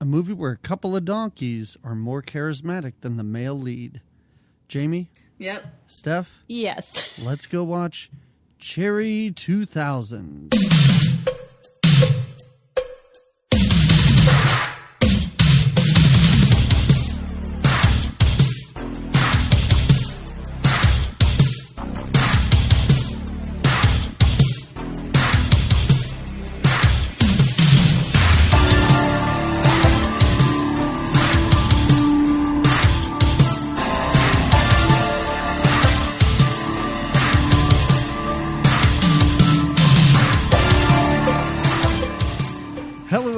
A movie where a couple of donkeys are more charismatic than the male lead. Jamie? Yep. Steph? Yes. Let's go watch Cherry 2000.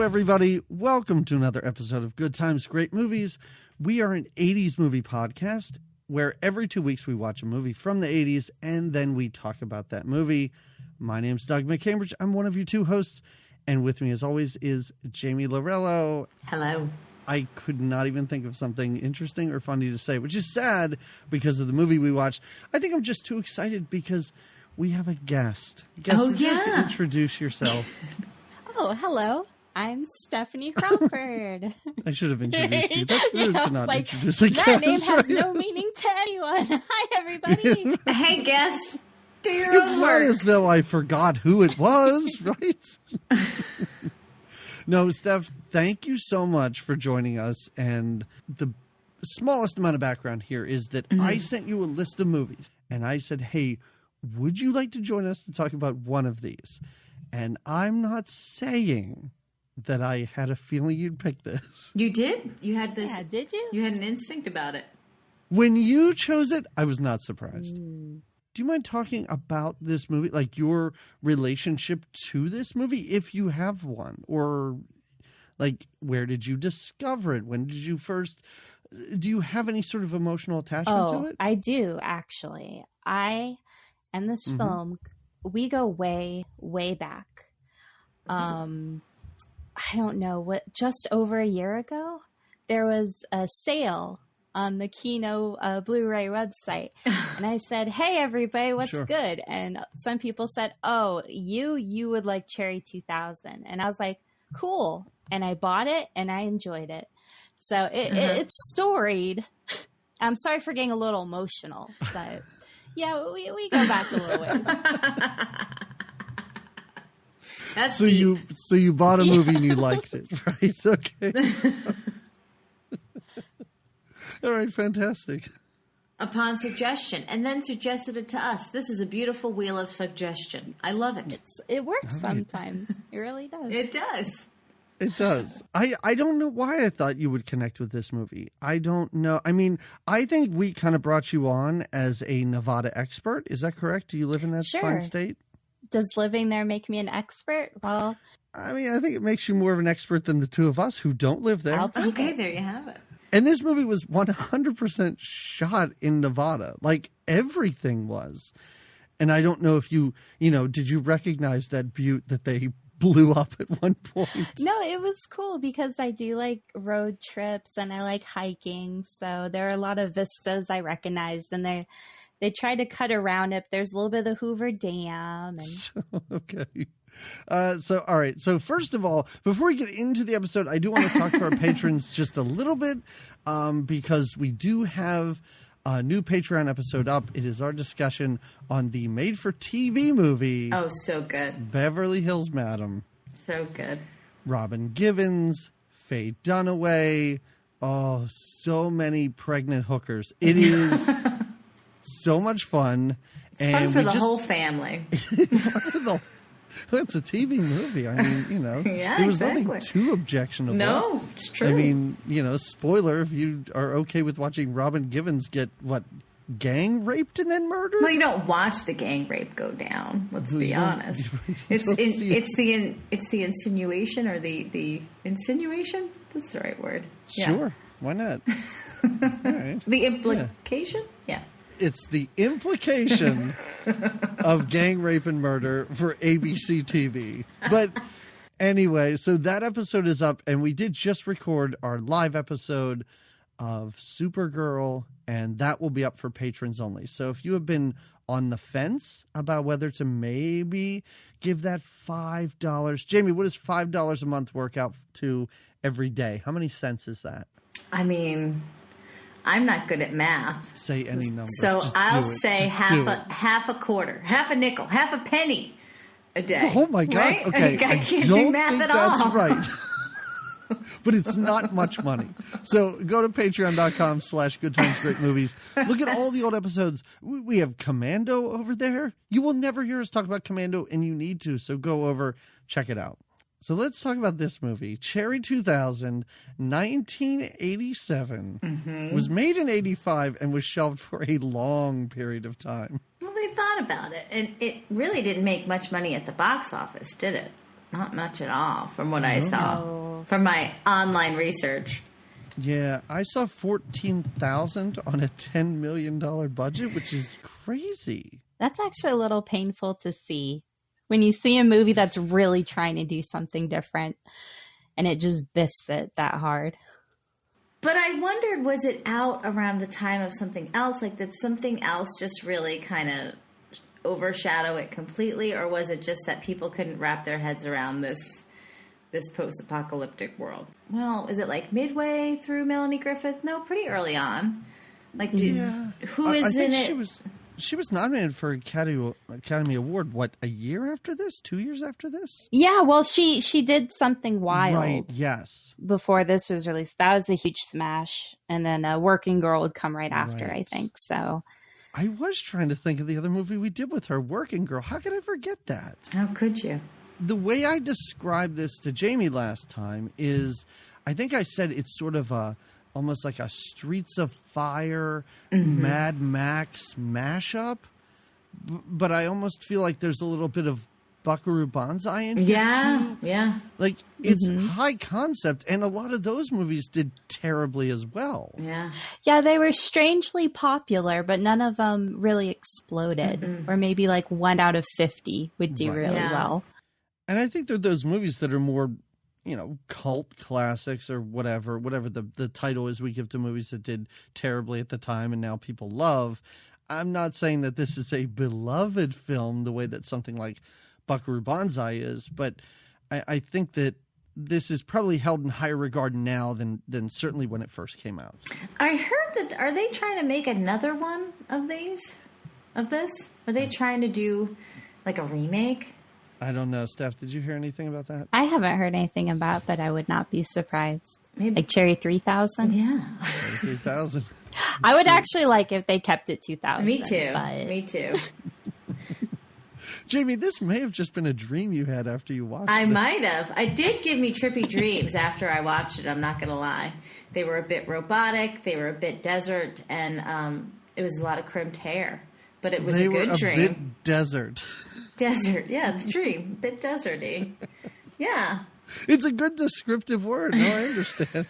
Everybody, welcome to another episode of Good Times, Great Movies. We are an 80s movie podcast where every 2 weeks we watch a movie from the 80s and then we talk about that movie. My name's Doug McCambridge. I'm one of your two hosts, and with me as always is Jamie Lorello. Hello. I could not even think of something interesting or funny to say, which is sad because of the movie we watched. I think I'm just too excited because we have a guest. Would you like to introduce yourself? Oh, hello. I'm Stephanie Crawford. I should have introduced you. That's rude to not introduce a guest. That name has no meaning to anyone. Hi, everybody. Hey, guest. Do your it's own not work. as though I forgot who it was, right? No, Steph, thank you so much for joining us. And the smallest amount of background here is that I sent you a list of movies. And I said, hey, would you like to join us to talk about one of these? And I'm not saying that I had a feeling you'd pick this. You did? You had this. Yeah, did you? You had an instinct about it. When you chose it, I was not surprised. Do you mind talking about this movie, like your relationship to this movie, if you have one? Or, like, where did you discover it? When did you first... Do you have any sort of emotional attachment to it? I do, actually. I and this film, we go way, way back. I don't know, just over a year ago, there was a sale on the Kino Blu-ray website. And I said, hey, everybody, what's good? And some people said, oh, you would like Cherry 2000. And I was like, cool. And I bought it and I enjoyed it. So it's storied. I'm sorry for getting a little emotional, but yeah, we go back a little way. That's so deep. you bought a movie and you liked it, right? Okay. All right, fantastic. Upon suggestion, and then suggested it to us. This is a beautiful wheel of suggestion. I love it. It works sometimes. It really does. It does. It does. I don't know why I thought you would connect with this movie. I don't know. I mean, I think we kind of brought you on as a Nevada expert. Is that correct? Do you live in that fine state? Does living there make me an expert? Well, I mean, I think it makes you more of an expert than the two of us who don't live there. Okay, there you have it. And this movie was 100% shot in Nevada. Like, everything was. And I don't know if did you recognize that butte that they blew up at one point? No, it was cool because I do like road trips and I like hiking. So there are a lot of vistas I recognized, and they tried to cut around it. There's a little bit of the Hoover Dam. Okay. All right. So first of all, before we get into the episode, I do want to talk to our patrons just a little bit because we do have a new Patreon episode up. It is our discussion on the made-for-TV movie. Oh, so good. Beverly Hills Madam. So good. Robin Givens, Faye Dunaway. Oh, so many pregnant hookers. It is so much fun. It's fun for the whole family. It's a TV movie. I mean, yeah, there was nothing too objectionable. No, it's true. I mean, spoiler, if you are okay with watching Robin Givens get, gang raped and then murdered? Well, you don't watch the gang rape go down. Let's be honest. It's the insinuation or the insinuation? That's the right word. Yeah. Sure. Why not? All right. The implication? Yeah. It's the implication of gang rape and murder for ABC TV. But anyway, so that episode is up, and we did just record our live episode of Supergirl, and that will be up for patrons only. So if you have been on the fence about whether to maybe give that $5, Jamie, what does $5 a month work out to every day. How many cents is that? I mean, I'm not good at math. Say any number. So Just I'll do it. say Just half a quarter, half a nickel, half a penny a day. Oh my God. Right? Okay. I can't don't do math think at that's all. right. But it's not much money. So go to patreon.com/Good Times Great Movies. Look at all the old episodes. We have Commando over there. You will never hear us talk about Commando, and you need to. So go over, check it out. So let's talk about this movie. Cherry 2000, 1987. Mm-hmm. Was made in 85 and was shelved for a long period of time. Well, they thought about it, and it really didn't make much money at the box office, did it? Not much at all, from what I saw from my online research. Yeah, I saw 14,000 on a $10 million budget, which is crazy. That's actually a little painful to see. When you see a movie that's really trying to do something different and it just biffs it that hard. But I wondered, was it out around the time of something else? Like, did something else just really kind of overshadow it completely? Or was it just that people couldn't wrap their heads around this post-apocalyptic world? Well, is it like midway through Melanie Griffith? No, pretty early on. Like, who is in it? She was nominated for Academy Award, what, a year after this? 2 years after this? Yeah, well, she did Something Wild. Right, yes. Before this was released. That was a huge smash. And then Working Girl would come right after, Right. I think. So I was trying to think of the other movie we did with her, Working Girl. How could I forget that? How could you? The way I described this to Jamie last time is, I think I said it's sort of almost like a Streets of Fire, Mad Max mashup. But I almost feel like there's a little bit of Buckaroo Banzai in here too. Yeah. Like, it's high concept, and a lot of those movies did terribly as well. Yeah. yeah, they were strangely popular, but none of them really exploded. Or maybe like 1 out of 50 would do really Yeah. well. And I think they're those movies that are more, cult classics or whatever the title is we give to movies that did terribly at the time and now people love. I'm not saying that this is a beloved film the way that something like Buckaroo Banzai is, but I think that this is probably held in higher regard now than certainly when it first came out. I heard that, are they trying to make another one of these? Of this? Are they trying to do like a remake? I don't know. Steph, did you hear anything about that? I haven't heard anything about, but I would not be surprised. Maybe. Like Cherry 3000? Yeah. 3000. I would actually like if they kept it 2000. Me too. But Me too. Jamie, this may have just been a dream you had after you watched I it. might have. I did give me trippy dreams after I watched it. I'm not going to lie. They were a bit robotic. They were a bit desert. And it was a lot of crimped hair. But it was They a good were a dream. bit desert. Desert. Yeah, it's a dream. A bit deserty. Yeah. It's a good descriptive word. No, I understand.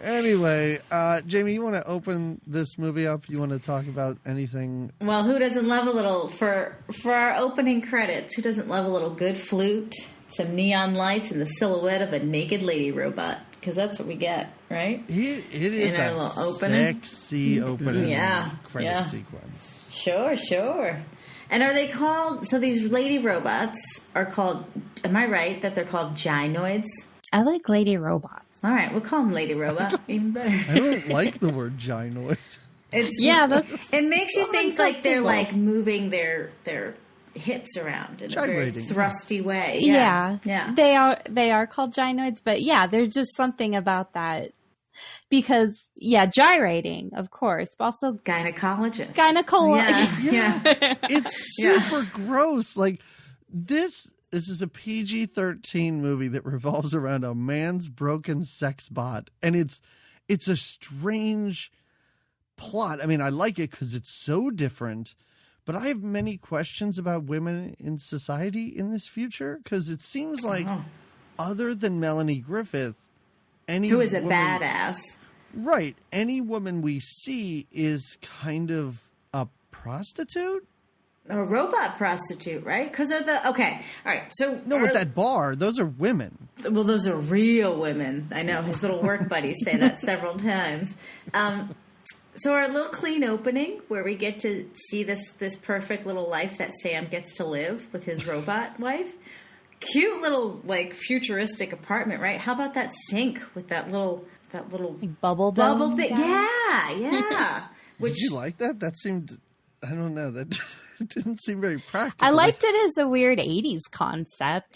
Anyway, Jamie, you want to open this movie up? You want to talk about anything? Well, who doesn't love a little, for our opening credits, who doesn't love a little good flute, some neon lights, and the silhouette of a naked lady robot? Because that's what we get, right? It is In our a little opening? sexy opening credit Yeah. sequence. Sure. And are they called, so these lady robots are called, am I right that they're called gynoids? I like Lady Robots. All right, we'll call them lady robot. Even better. I don't like the word gynoid. It makes you think like they're uncomfortable. like moving their hips around in a very Gyrating. thrusty way. Yeah. Yeah. They are called gynoids, but yeah, there's just something about that. Because, gyrating, of course, but also Gynecologist. gynecology. Yeah. It's super gross. Like, this is a PG-13 movie that revolves around a man's broken sex bot, and it's a strange plot. I mean, I like it because it's so different, but I have many questions about women in society in this future, because it seems like other than Melanie Griffith, Who is a woman- badass. Right. Any woman we see is kind of a prostitute? A robot prostitute, right? Because of the... Okay. All right. So... No, with that bar, those are women. Well, those are real women. I know. His little work buddies say that several times. So our little clean opening where we get to see this perfect little life that Sam gets to live with his robot wife cute little like futuristic apartment, right? How about that sink with that little like bubble thing? Yeah. Did you like that? That seemed, I don't know, that didn't seem very practical. I liked it as a weird 80s concept.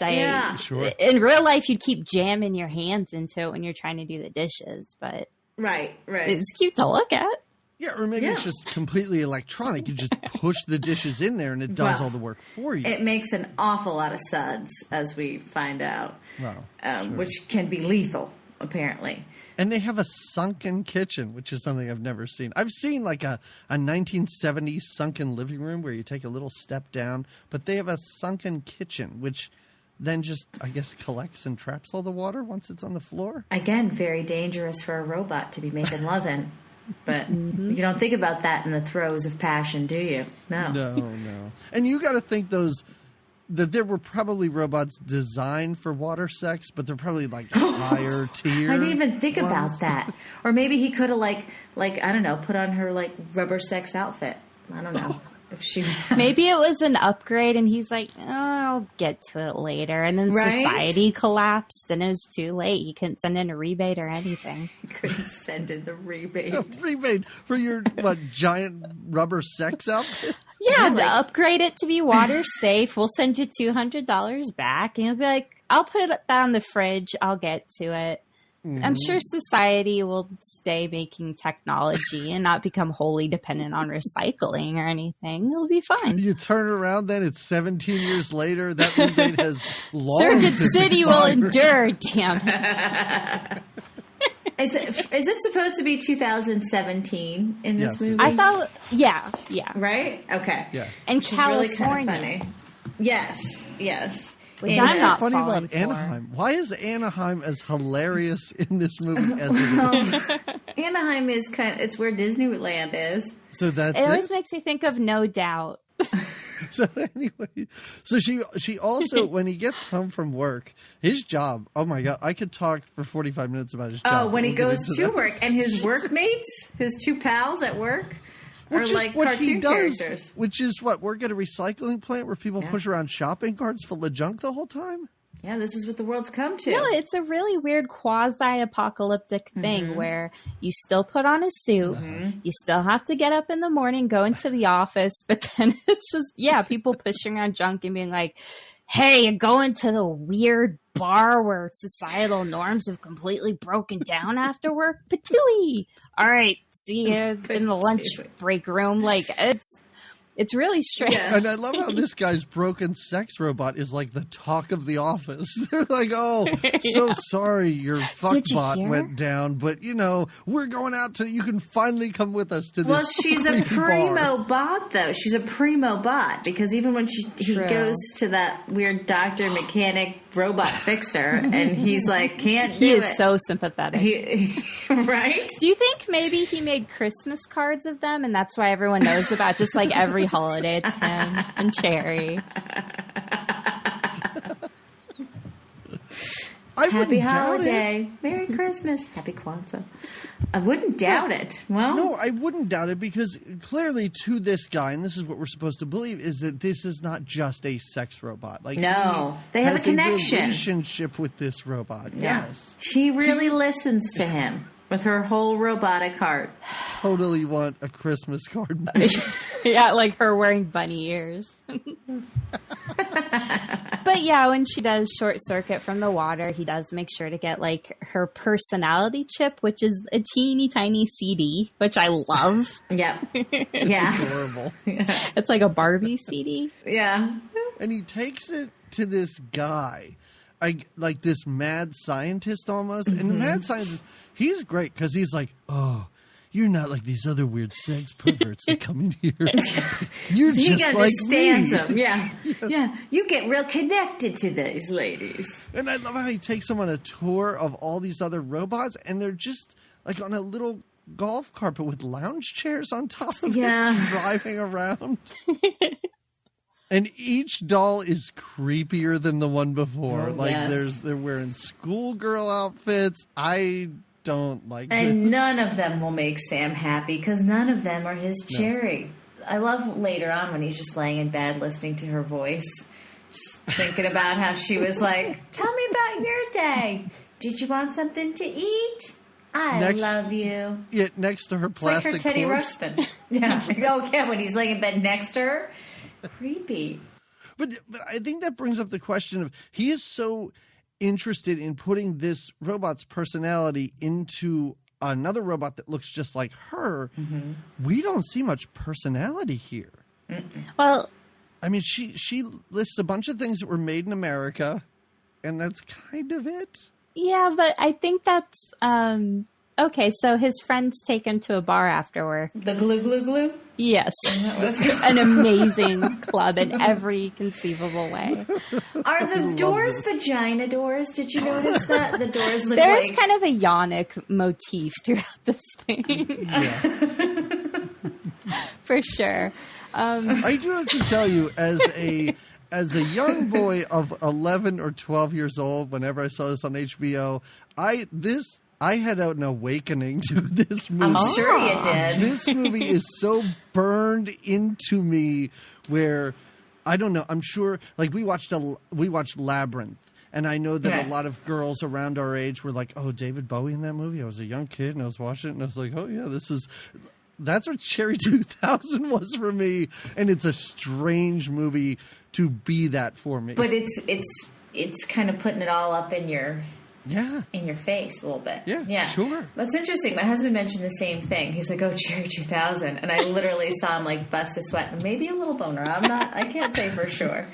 Sure. In real life, you'd keep jamming your hands into it when you're trying to do the dishes, but right. it's cute to look at. Yeah, or maybe it's just completely electronic. You just push the dishes in there and it does all the work for you. It makes an awful lot of suds, as we find out, which can be lethal, apparently. And they have a sunken kitchen, which is something I've never seen. I've seen like a 1970s sunken living room where you take a little step down, but they have a sunken kitchen, which then just, I guess, collects and traps all the water once it's on the floor. Again, very dangerous for a robot to be making love in. But you don't think about that in the throes of passion, do you? No. And you got to think that there were probably robots designed for water sex, but they're probably like higher tier. I didn't even think about that. Or maybe he could have like I don't know, put on her like rubber sex outfit. I don't know. If she Maybe it was an upgrade and he's like, I'll get to it later. And then society collapsed and it was too late. He couldn't send in a rebate or anything. He couldn't send in the rebate. A rebate for your giant rubber sex outfit? Yeah, upgrade it to be water safe. We'll send you $200 back. And he'll be like, I'll put that on the fridge. I'll get to it. I'm sure society will stay making technology and not become wholly dependent on recycling or anything. It'll be fine. You turn around, then it's 17 years later. That rebate has long Circuit since City expired. will endure, damn it. Is it supposed to be 2017 in this movie? I thought, yeah. Right? Okay. Yeah. And Which is California. really kind of funny. Yes. Which And I'm not funny falling about for. Anaheim. Why is Anaheim as hilarious in this movie as it is? Anaheim is it's where Disneyland is. So that's It always makes me think of No Doubt. So anyway, so she also, when he gets home from work, his job, oh my God, I could talk for 45 minutes about his job. Oh, when he We'll get goes into to that. work and his workmates, his two pals at work, are Which like is what he cartoon does, characters. which is what, work at a recycling plant where people push around shopping carts full of junk the whole time? Yeah, this is what the world's come to. No, it's a really weird quasi-apocalyptic thing where you still put on a suit, you still have to get up in the morning, go into the office, but then it's just, people pushing around junk and being like, hey, you're going to the weird bar where societal norms have completely broken down after work? Patooey! All right, see you in the lunch break room. Like, it's really strange. Yeah. And I love how this guy's broken sex robot is like the talk of the office. They're like, oh, so sorry your fuckbot hear? went down, but we're going out to, you can finally come with us to this. Well, she's a creepy primo bar. bot, though. She's a primo bot because even when he True. goes to that weird doctor, mechanic, robot fixer, and he's like, can't do He it. is so sympathetic. Right? Do you think maybe he made Christmas cards of them and that's why everyone knows about just like every holiday it's him and Cherry? Happy holiday. Merry Christmas. Happy Kwanzaa. I wouldn't doubt it. Well, No, I wouldn't doubt it because clearly to this guy, and this is what we're supposed to believe, is that this is not just a sex robot. Like No, he they have a has connection. relationship with this robot. yeah. Yes. She really listens to him with her whole robotic heart. Totally want a Christmas card. Yeah, like her wearing bunny ears. But yeah, when she does short circuit from the water, he does make sure to get like her personality chip, which is a teeny tiny CD, which I love. Yep. Yeah. Adorable. It's like a Barbie CD. Yeah. And he takes it to this guy, like this mad scientist almost. And the mad scientist, he's great because he's like, oh, you're not like these other weird sex perverts that come in here. You're He just like understands me. them. Yeah. Yeah. You get real connected to these ladies. And I love how he takes them on a tour of all these other robots, and they're just like on a little golf carpet with lounge chairs on top of Yeah. it, driving around. And each doll is creepier than the one before. Oh, yes. They're wearing schoolgirl outfits. I don't like And this. none of them will make Sam happy because none of them are his Cherry. I love later on when he's just laying in bed listening to her voice. Just thinking about how she was like, tell me about your day. Did you want something to eat? I love you. Yeah, next to her plastic it's like her Teddy corpse. Ruxpin. Yeah. Oh, yeah, when he's laying in bed next to her. Creepy. But I think that brings up the question of, he is so interested in putting this robot's personality into another robot that looks just like her. Mm-hmm. We don't see much personality here. Mm-mm. Well, I mean, she lists a bunch of things that were made in America, and that's kind of it. Yeah, but I think that's okay. So his friends take him to a bar after work. The Glue Glue Glue? Yes, an amazing club in every conceivable way. Are the doors vagina doors? Did you notice that the doors look There's kind of a yonic motif throughout this thing, for sure. I do have to tell you, as a young boy of 11 or 12 years old, whenever I saw this on HBO, I had an awakening to this movie. I'm sure you did. This movie is so burned into me where, I don't know, I'm sure, like we watched Labyrinth, and I know that a lot of girls around our age were like, oh, David Bowie in that movie? I was a young kid, and I was watching it, and I was like, oh yeah, that's what Cherry 2000 was for me, and it's a strange movie to be that for me. But it's kind of putting it all up in your face a little bit. Yeah, sure. That's interesting. My husband mentioned the same thing. He's like, oh, Cherry 2000. And I literally saw him like bust a sweat and maybe a little boner. I can't say for sure.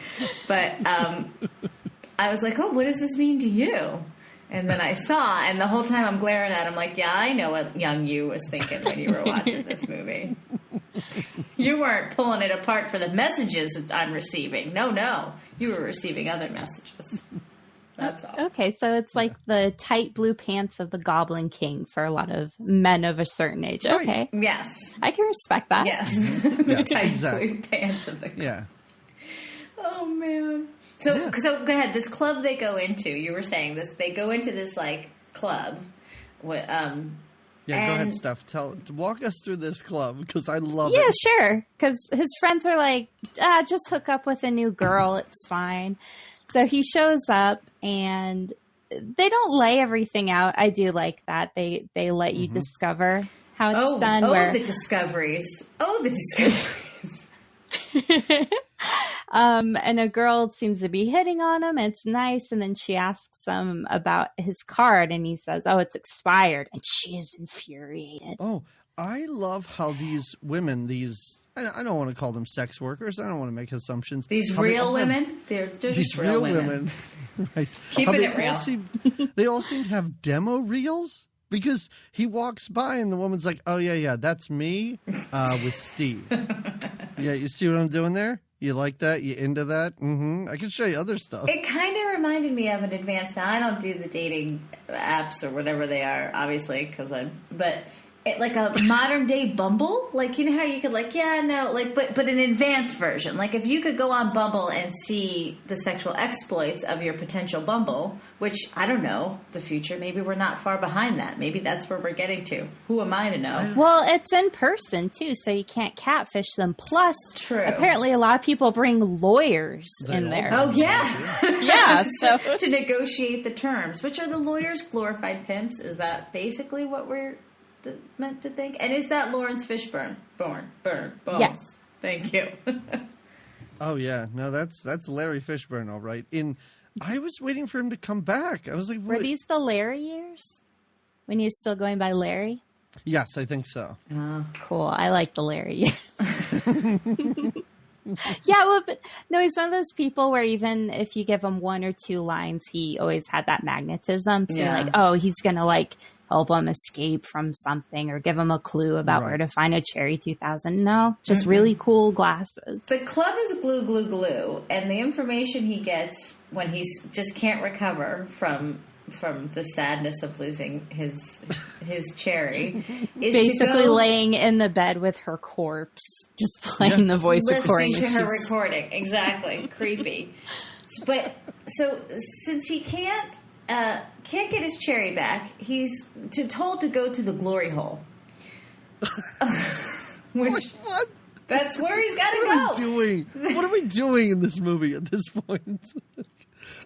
But I was like, oh, what does this mean to you? And then I saw, and the whole time I'm glaring at him like, yeah, I know what young you was thinking when you were watching this movie. You weren't pulling it apart for the messages that I'm receiving. No. You were receiving other messages. That's all. Okay, so it's like the tight blue pants of the Goblin King for a lot of men of a certain age. Right. Okay. Yes. I can respect that. Yes. Yeah, tight blue pants of the Goblin. Yeah. Oh, man. So go ahead. This club they go into, you were saying this, they go into this like club. Go ahead, Steph. Walk us through this club because I love it. Yeah, sure. Because his friends are like, just hook up with a new girl. It's fine. So he shows up and they don't lay everything out. I do like that. They let you discover how it's done. The discoveries. And a girl seems to be hitting on him. It's nice. And then she asks him about his card and he says, oh, it's expired. And she is infuriated. Oh, I love how these women, I don't want to call them sex workers. I don't want to make assumptions. These real women? They're just real women. Right. Keeping it real. They all seem to have demo reels. Because he walks by and the woman's like, oh, yeah, that's me with Steve. Yeah, you see what I'm doing there? You like that? You into that? Mm-hmm. I can show you other stuff. It kind of reminded me of an advanced... Now, I don't do the dating apps or whatever they are, obviously, but... like a modern day Bumble, like, you know how you could but an advanced version. Like if you could go on Bumble and see the sexual exploits of your potential Bumble, which I don't know, the future, maybe we're not far behind that. Maybe that's where we're getting to. Who am I to know? Well, it's in person too, so you can't catfish them. Plus, true. Apparently a lot of people bring lawyers in there. Oh yeah. Yeah. So to negotiate the terms, which are the lawyers glorified pimps? Is that basically what we're meant to think? And is that Lawrence Fishburne? Burn. Yes. Thank you. Oh yeah, no, that's Larry Fishburne, all right. I was waiting for him to come back. I was like, were these the Larry years when he was still going by Larry? Yes, I think so. Oh, cool. I like the Larry years. Yeah, well, but no, he's one of those people where even if you give him one or two lines, he always had that magnetism. So you're like, oh, he's gonna like help him escape from something or give him a clue about where to find a Cherry 2000. No, just really cool glasses. The club is glue, glue, glue, and the information he gets when he just can't recover from the sadness of losing his Cherry is basically laying in the bed with her corpse, just playing the voice recording. Listening to her recording. Exactly. Creepy. But so since he can't get his Cherry back, he's told to go to the glory hole. What? That's where he's got to What go. are we doing? What are we doing in this movie at this point?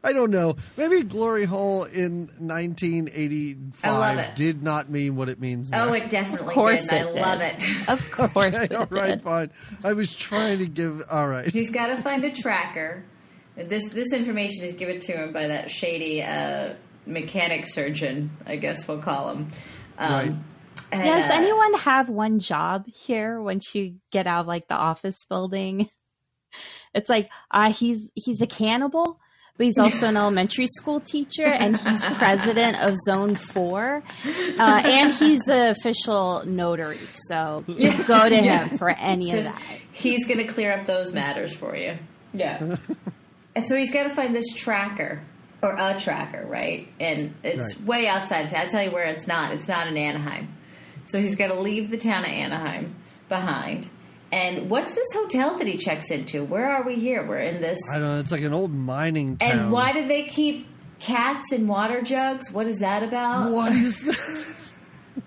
I don't know. Maybe Glory Hole in 1985 did not mean what it means now. Oh, it definitely Of course did. And it I love did. it. Of course it All right, did. fine. I was trying to give. All right. He's got to find a tracker. This information is given to him by that shady mechanic surgeon, I guess we'll call him. Right. And, Yeah, does anyone have one job here once you get out of like the office building? It's like he's a cannibal, but he's also an elementary school teacher, and he's president of Zone 4, and he's the official notary. So just go to him for any of that. He's going to clear up those matters for you. Yeah. And so he's got to find this tracker, or a tracker, right? And it's way outside of town. I'll tell you where it's not. It's not in Anaheim. So he's got to leave the town of Anaheim behind. And what's this hotel that he checks into? Where are we here? We're in this... I don't know. It's like an old mining town. And why do they keep cats in water jugs? What is that about? What is that?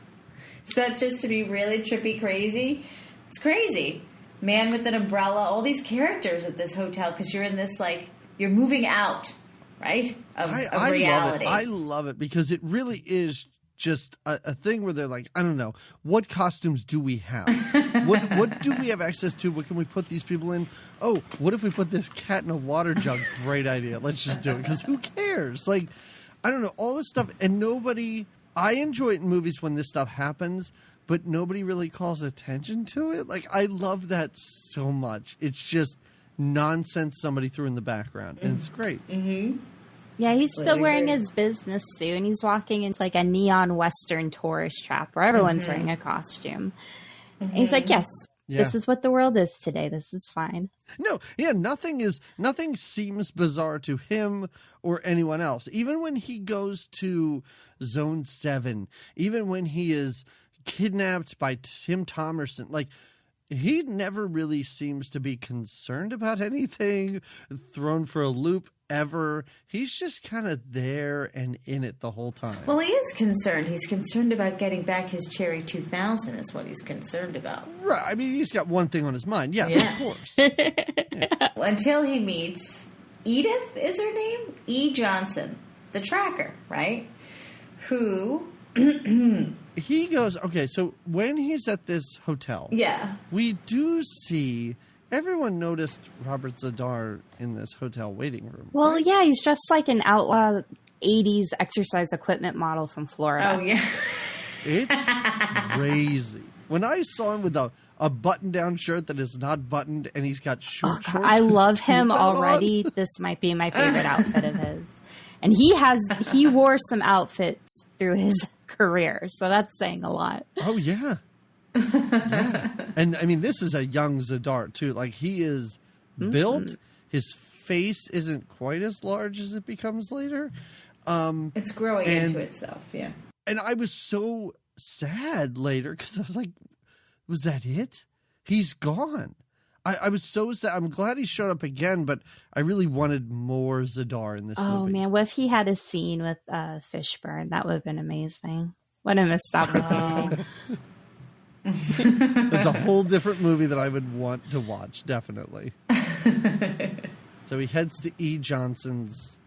Is that just to be really trippy crazy? It's crazy. Man with an umbrella, all these characters at this hotel, because you're in this, like, you're moving out, right? Of reality. I love it because it really is just a thing where they're like, I don't know, what costumes do we have? What do we have access to? What can we put these people in? Oh, what if we put this cat in a water jug? Great idea. Let's just do it because who cares? Like, I don't know, all this stuff. And I enjoy it in movies when this stuff happens, but nobody really calls attention to it. Like, I love that so much. It's just nonsense somebody threw in the background, and it's great. Mm-hmm. Yeah, he's still wearing his business suit, and he's walking into like a neon Western tourist trap where everyone's wearing a costume. And he's like, yes, this is what the world is today. This is fine. No, yeah, nothing seems bizarre to him or anyone else. Even when he goes to Zone 7, even when he is kidnapped by Tim Thomerson, like, he never really seems to be concerned about anything, thrown for a loop ever. He's just kind of there and in it the whole time. Well, he is concerned. He's concerned about getting back his Cherry 2000 is what he's concerned about. Right. I mean, he's got one thing on his mind. Yes, Yeah. of course. Until he meets Edith, is her name? E. Johnson, the tracker, right? Who... He goes, okay, so when he's at this hotel, we do see, everyone noticed Robert Zadar in this hotel waiting room. Well, right? yeah, he's dressed like an outlaw 80s exercise equipment model from Florida. Oh, yeah. It's crazy. When I saw him with a button-down shirt that is not buttoned and he's got shorts. I love him already. This might be my favorite outfit of his. And he wore some outfits through his career, so that's saying a lot. Oh, yeah. Yeah. And, I mean, this is a young Zadar, too. Like, he is built. His face isn't quite as large as it becomes later. It's growing into itself, yeah. And I was so sad later because I was like, was that it? He's gone. I was so sad. I'm glad he showed up again, but I really wanted more Zadar in this movie. Oh, man. What if he had a scene with Fishburne? That would have been amazing. What a missed opportunity. It's a whole different movie that I would want to watch, definitely. So he heads to E. Johnson's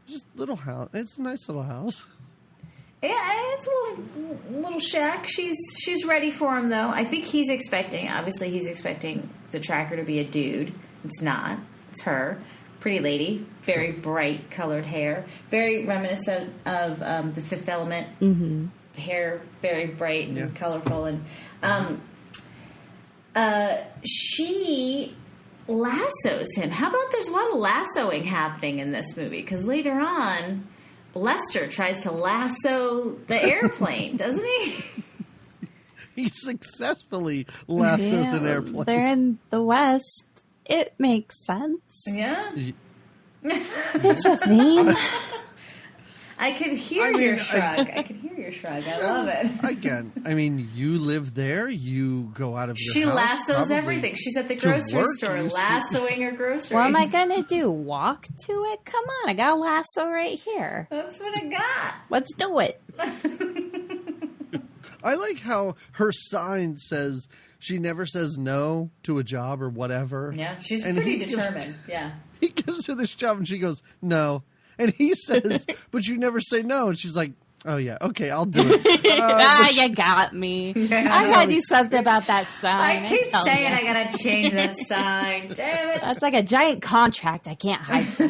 just little house. It's a nice little house. Yeah, it's a little shack. She's ready for him, though. I think he's expecting the tracker to be a dude. It's not. It's her. Pretty lady. Very bright colored hair. Very reminiscent of The Fifth Element. Mm-hmm. Hair very bright and colorful. And she lassos him. How about there's a lot of lassoing happening in this movie? Because later on... Lester tries to lasso the airplane, doesn't he? He successfily lassos an airplane. They're in the West. It makes sense. Yeah. It's a theme. I could hear your shrug. I could hear your shrug. I love it. Again, I mean, you live there. You go out of your She house. lassos everything. She's at the grocery store lassoing her groceries. What am I going to do? Walk to it? Come on. I got a lasso right here. That's what I got. Let's do it. I like how her sign says She never says no to a job or whatever. Yeah, she's pretty determined. Yeah. He gives her this job and she goes, no. And he says, but you never say no. And she's like, oh, yeah. Okay, I'll do it. You got me. Yeah. I gotta do something about that sign. I keep saying I gotta change that sign. Damn it. That's like a giant contract I can't hide from.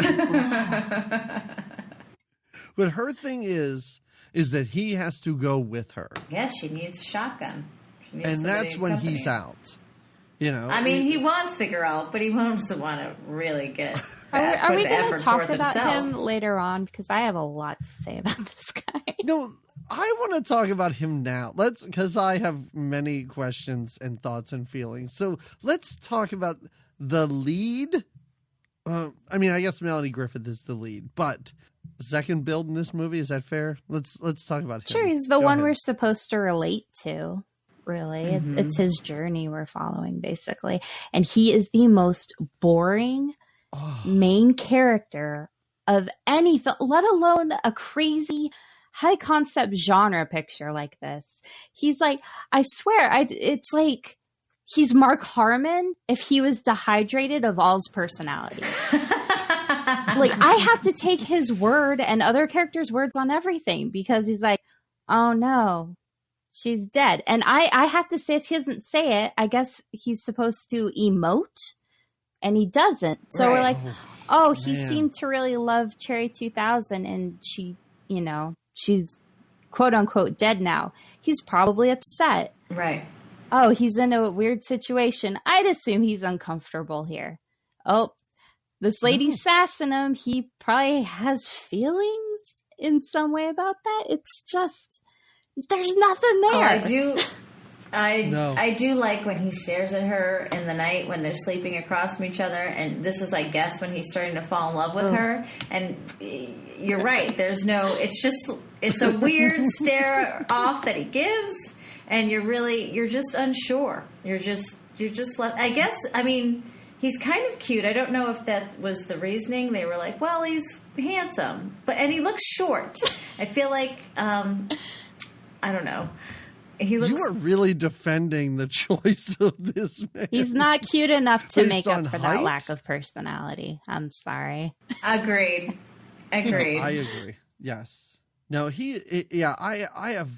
But her thing is that he has to go with her. Yes, she needs a shotgun. And that's when he's out. You know, I mean, he wants the girl, but he wants to want to really get. Are we going to talk about him later on? Because I have a lot to say about this guy. No, I want to talk about him now. Because I have many questions and thoughts and feelings. So let's talk about the lead. I mean, I guess Melanie Griffith is the lead, but second build in this movie, is that fair? Let's talk about him. Sure, he's the one we're supposed to relate to. Really, it's his journey we're following, basically, and he is the most boring main character of any film, let alone a crazy high concept genre picture like this. He's like, I swear, it's like he's Mark Harmon if he was dehydrated of all's personality. Like, I have to take his word and other characters' words on everything because he's like, oh no, she's dead. And I have to say, he doesn't say it. I guess he's supposed to emote, and he doesn't. So we're like, oh, he seemed to really love Cherry 2000, and she, you know, she's quote unquote dead now. He's probably upset. Right. Oh, he's in a weird situation. I'd assume he's uncomfortable here. Oh, this lady's sassing him. He probably has feelings in some way about that. It's just, there's nothing there. Oh, I do like when he stares at her in the night when they're sleeping across from each other, and this is, I guess, when he's starting to fall in love with her. And you're right. There's no. It's a weird stare off that he gives, and you're just unsure. You're just left. I guess. I mean, he's kind of cute. I don't know if that was the reasoning. They were like, well, he's handsome, and he looks short. I feel like. I don't know. You are really defending the choice of this man. He's not cute enough to make up for that lack of personality. I'm sorry. Agreed. I agree. Yes. No, I have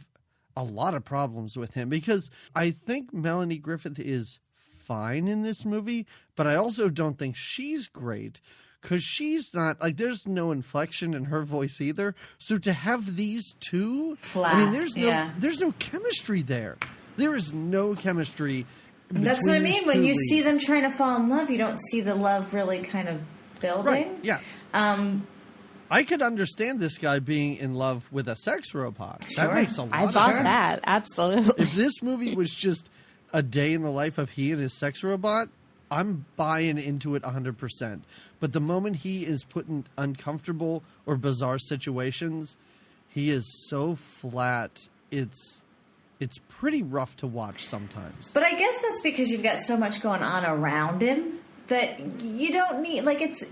a lot of problems with him because I think Melanie Griffith is fine in this movie, but I also don't think she's great. Because she's not, like, there's no inflection in her voice either. So to have these two, flat, I mean, there's no chemistry there. There is no chemistry. That's what I mean. When you see them trying to fall in love, you don't see the love really kind of building. Right, yes. I could understand this guy being in love with a sex robot. Sure. That makes a lot of sense. I bought that, absolutely. If this movie was just a day in the life of he and his sex robot, I'm buying into it 100%. But the moment he is put in uncomfortable or bizarre situations, he is so flat. It's pretty rough to watch sometimes. But I guess that's because you've got so much going on around him that you don't need, like, it's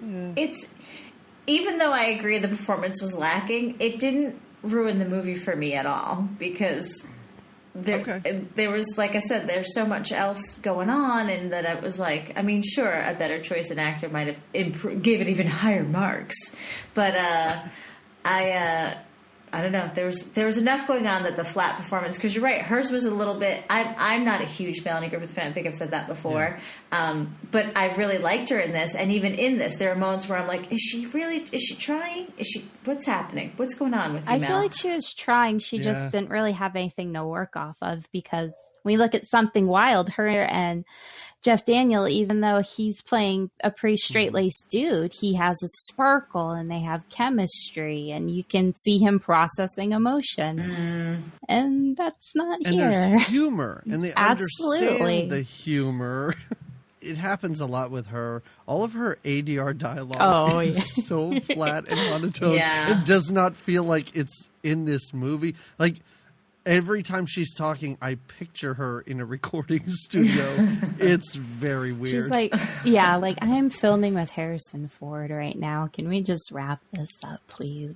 even though I agree the performance was lacking, it didn't ruin the movie for me at all because there was, like I said, there's so much else going on, and that it was like, I mean, sure, a better choice in actor might have gave it even higher marks, but I don't know. There was enough going on that the flat performance, because you're right, hers was a little bit. I'm not a huge Melanie Griffith fan. I think I've said that before. Yeah. But I really liked her in this, and even in this, there are moments where I'm like, is she trying? What's happening? What's going on with you, Mel? I feel like she was trying. She just didn't really have anything to work off of, because when you look at Something Wild, her and Jeff Daniel, even though he's playing a pretty straight-laced dude, he has a sparkle and they have chemistry, and you can see him processing emotion. And that's not here. And there's humor, and they understand the humor. It happens a lot with her. All of her ADR dialogue is so flat and monotone. Yeah. It does not feel like it's in this movie. Like, every time she's talking, I picture her in a recording studio. It's very weird. She's like, yeah, like I am filming with Harrison Ford right now. Can we just wrap this up, please?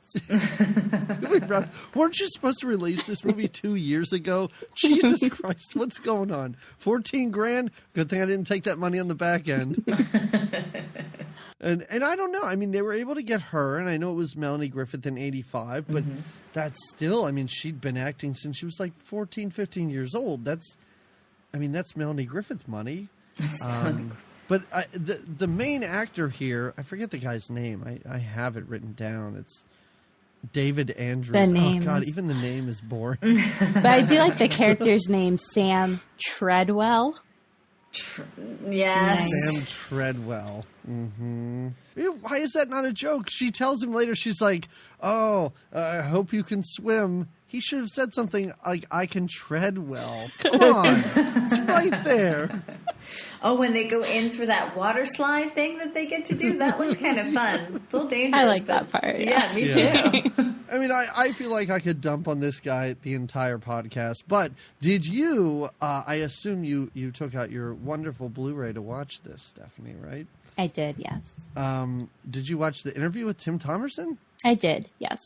Weren't you supposed to release this movie 2 years ago? Jesus Christ, what's going on? 14 grand? Good thing I didn't take that money on the back end. And I don't know. I mean, they were able to get her, and I know it was Melanie Griffith in 85, but that's still, I mean, she'd been acting since she was like 14, 15 years old. That's Melanie Griffith money. But the main actor here, I forget the guy's name. I have it written down. It's David Andrews. The name. Oh, God, even the name is boring. But I do like the character's name, Sam Treadwell. Yes. Sam Treadwell. Mm-hmm. Why is that not a joke? She tells him later, she's like, oh, I hope you can swim. He should have said something like, I can tread well. Come on. It's right there. Oh, when they go in for that water slide thing that they get to do, that looked kind of fun. It's a little dangerous. I like that part. Yeah, me too. I mean, I feel like I could dump on this guy the entire podcast, but did you, I assume you took out your wonderful Blu-ray to watch this, Stephanie, right? I did, yes. Did you watch the interview with Tim Thomerson? I did, yes.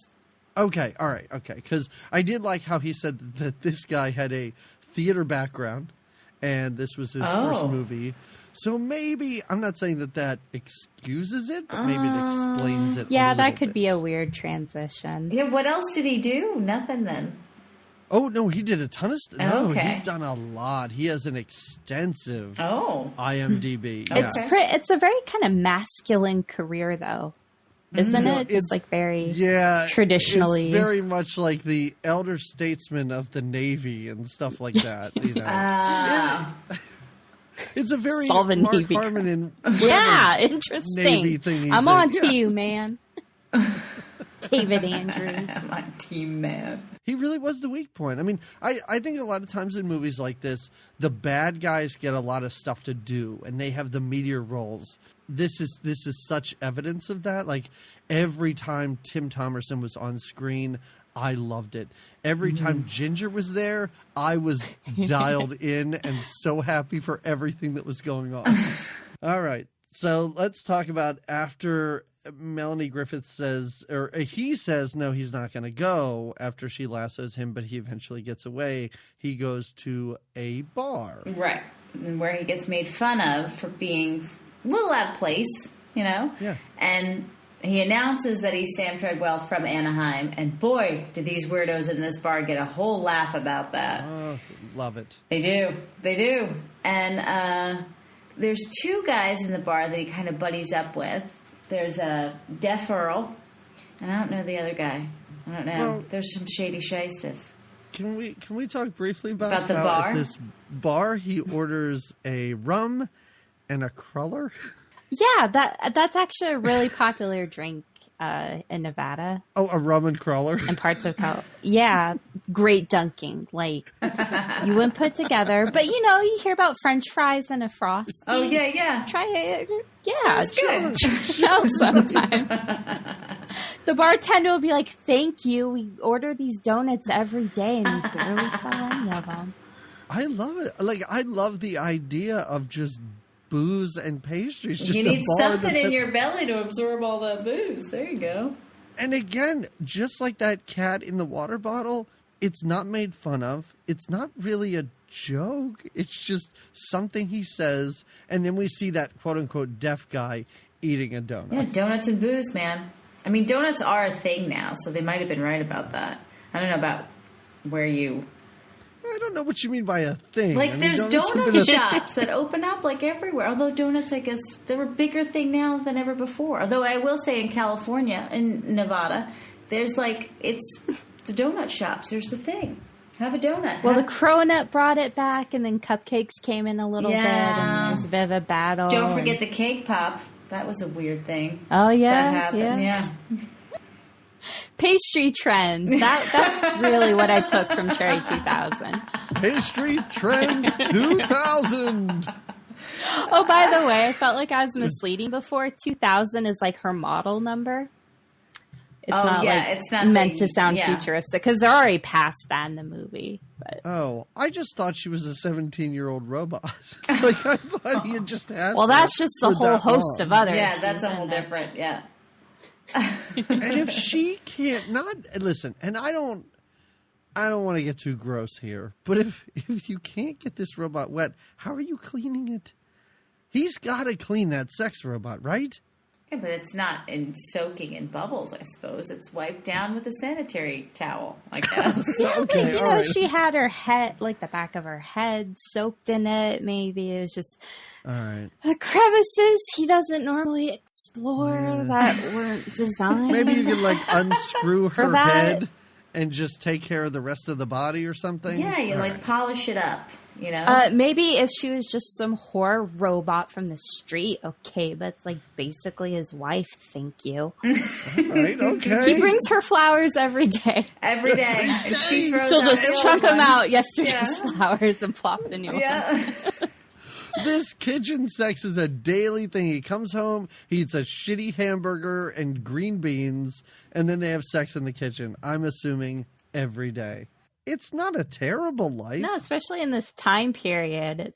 Okay, all right, okay. Because I did like how he said that this guy had a theater background, and this was his first movie. So maybe, I'm not saying that excuses it, but maybe it explains it Yeah, a that little could bit. be a weird transition. Yeah, what else did he do? Nothing then. Oh, no, he did a ton of stuff. No, Okay. he's done a lot. He has an extensive Oh. IMDb. Okay. Yeah. It's a very kind of masculine career, though. Isn't it? Just like very traditionally. It's very much like the elder statesman of the Navy and stuff like that. You know, it's a very Solving Mark Navy Harmon and Yeah, interesting. Navy thing he I'm said. on Yeah. to you, man. David Andrews. I'm on team, man. He really was the weak point. I mean, I think a lot of times in movies like this, the bad guys get a lot of stuff to do, and they have the meteor roles. This is such evidence of that. Like, every time Tim Thomerson was on screen, I loved it. Every time Ginger was there, I was dialed in and so happy for everything that was going on. All right. So let's talk about after Melanie Griffith says, or he says, no, he's not going to go after she lassos him, but he eventually gets away. He goes to a bar. Right. And where he gets made fun of for being a little out of place, you know? Yeah. And he announces that he's Sam Treadwell from Anaheim. And boy, do these weirdos in this bar get a whole laugh about that. Oh, love it. They do. They do. And there's two guys in the bar that he kind of buddies up with. There's a Deaf Earl, and I don't know the other guy. I don't know. Well, there's some shady shysters. Can we talk briefly about the how bar? At this bar he orders a rum and a cruller? Yeah, that's actually a really popular drink in Nevada Oh, a rum and cruller. and parts of Cal. Yeah, great dunking. Like, you wouldn't put together. But, you know, you hear about French fries and a Frosty. Oh, yeah. Try it. Yeah, good. No, sometime. The bartender will be like, thank you. We order these donuts every day and we barely sell any of them. I love it. Like, I love the idea of just booze and pastries. Just You a need bar something in that's- your belly to absorb all that booze. There you go. And again, just like that cat in the water bottle, it's not made fun of. It's not really a joke. It's just something he says. And then we see that quote-unquote deaf guy eating a donut. Yeah, donuts and booze, man. I mean, donuts are a thing now, so they might have been right about that. I don't know about where you... I don't know what you mean by a thing. Like, I mean, there's donuts have donut been a- shops that open up, like, everywhere. Although donuts, I guess, they're a bigger thing now than ever before. Although I will say in California, in Nevada, there's, like, it's the donut shops. There's the thing. Have a donut. Well, the Cronut brought it back, and then cupcakes came in a little bit, and there's a bit of a battle. Don't forget the cake pop. That was a weird thing. Oh, yeah. That happened, yeah. Pastry trends. That's really what I took from Cherry 2000. Pastry Trends 2000. Oh, by the way, I felt like I was misleading before. 2000 is like her model number. It's not it's not meant to sound futuristic because they're already past that in the movie. But. Oh, I just thought she was a 17-year-old robot. Like I thought he had just had. Well, that's just a whole host of others. Yeah, that's a whole different. Yeah. And if she can't listen, and I don't want to get too gross here, but if you can't get this robot wet, how are you cleaning it? He's got to clean that sex robot, right? Yeah, but it's not soaking in bubbles, I suppose. It's wiped down with a sanitary towel, I guess. Yeah, but you know, she had her head, like the back of her head, soaked in it. Maybe it was just all right. Crevices he doesn't normally explore that weren't designed. Maybe you could like unscrew her head and just take care of the rest of the body or something. Yeah, you polish it up. You know, maybe if she was just some whore robot from the street, okay, but it's like basically his wife. Thank you. Right, okay. He brings her flowers every day. Every day. And she'll just chuck them out yesterday's flowers and plop the new one. This kitchen sex is a daily thing. He comes home, he eats a shitty hamburger and green beans, and then they have sex in the kitchen. I'm assuming every day. It's not a terrible life. No, especially in this time period.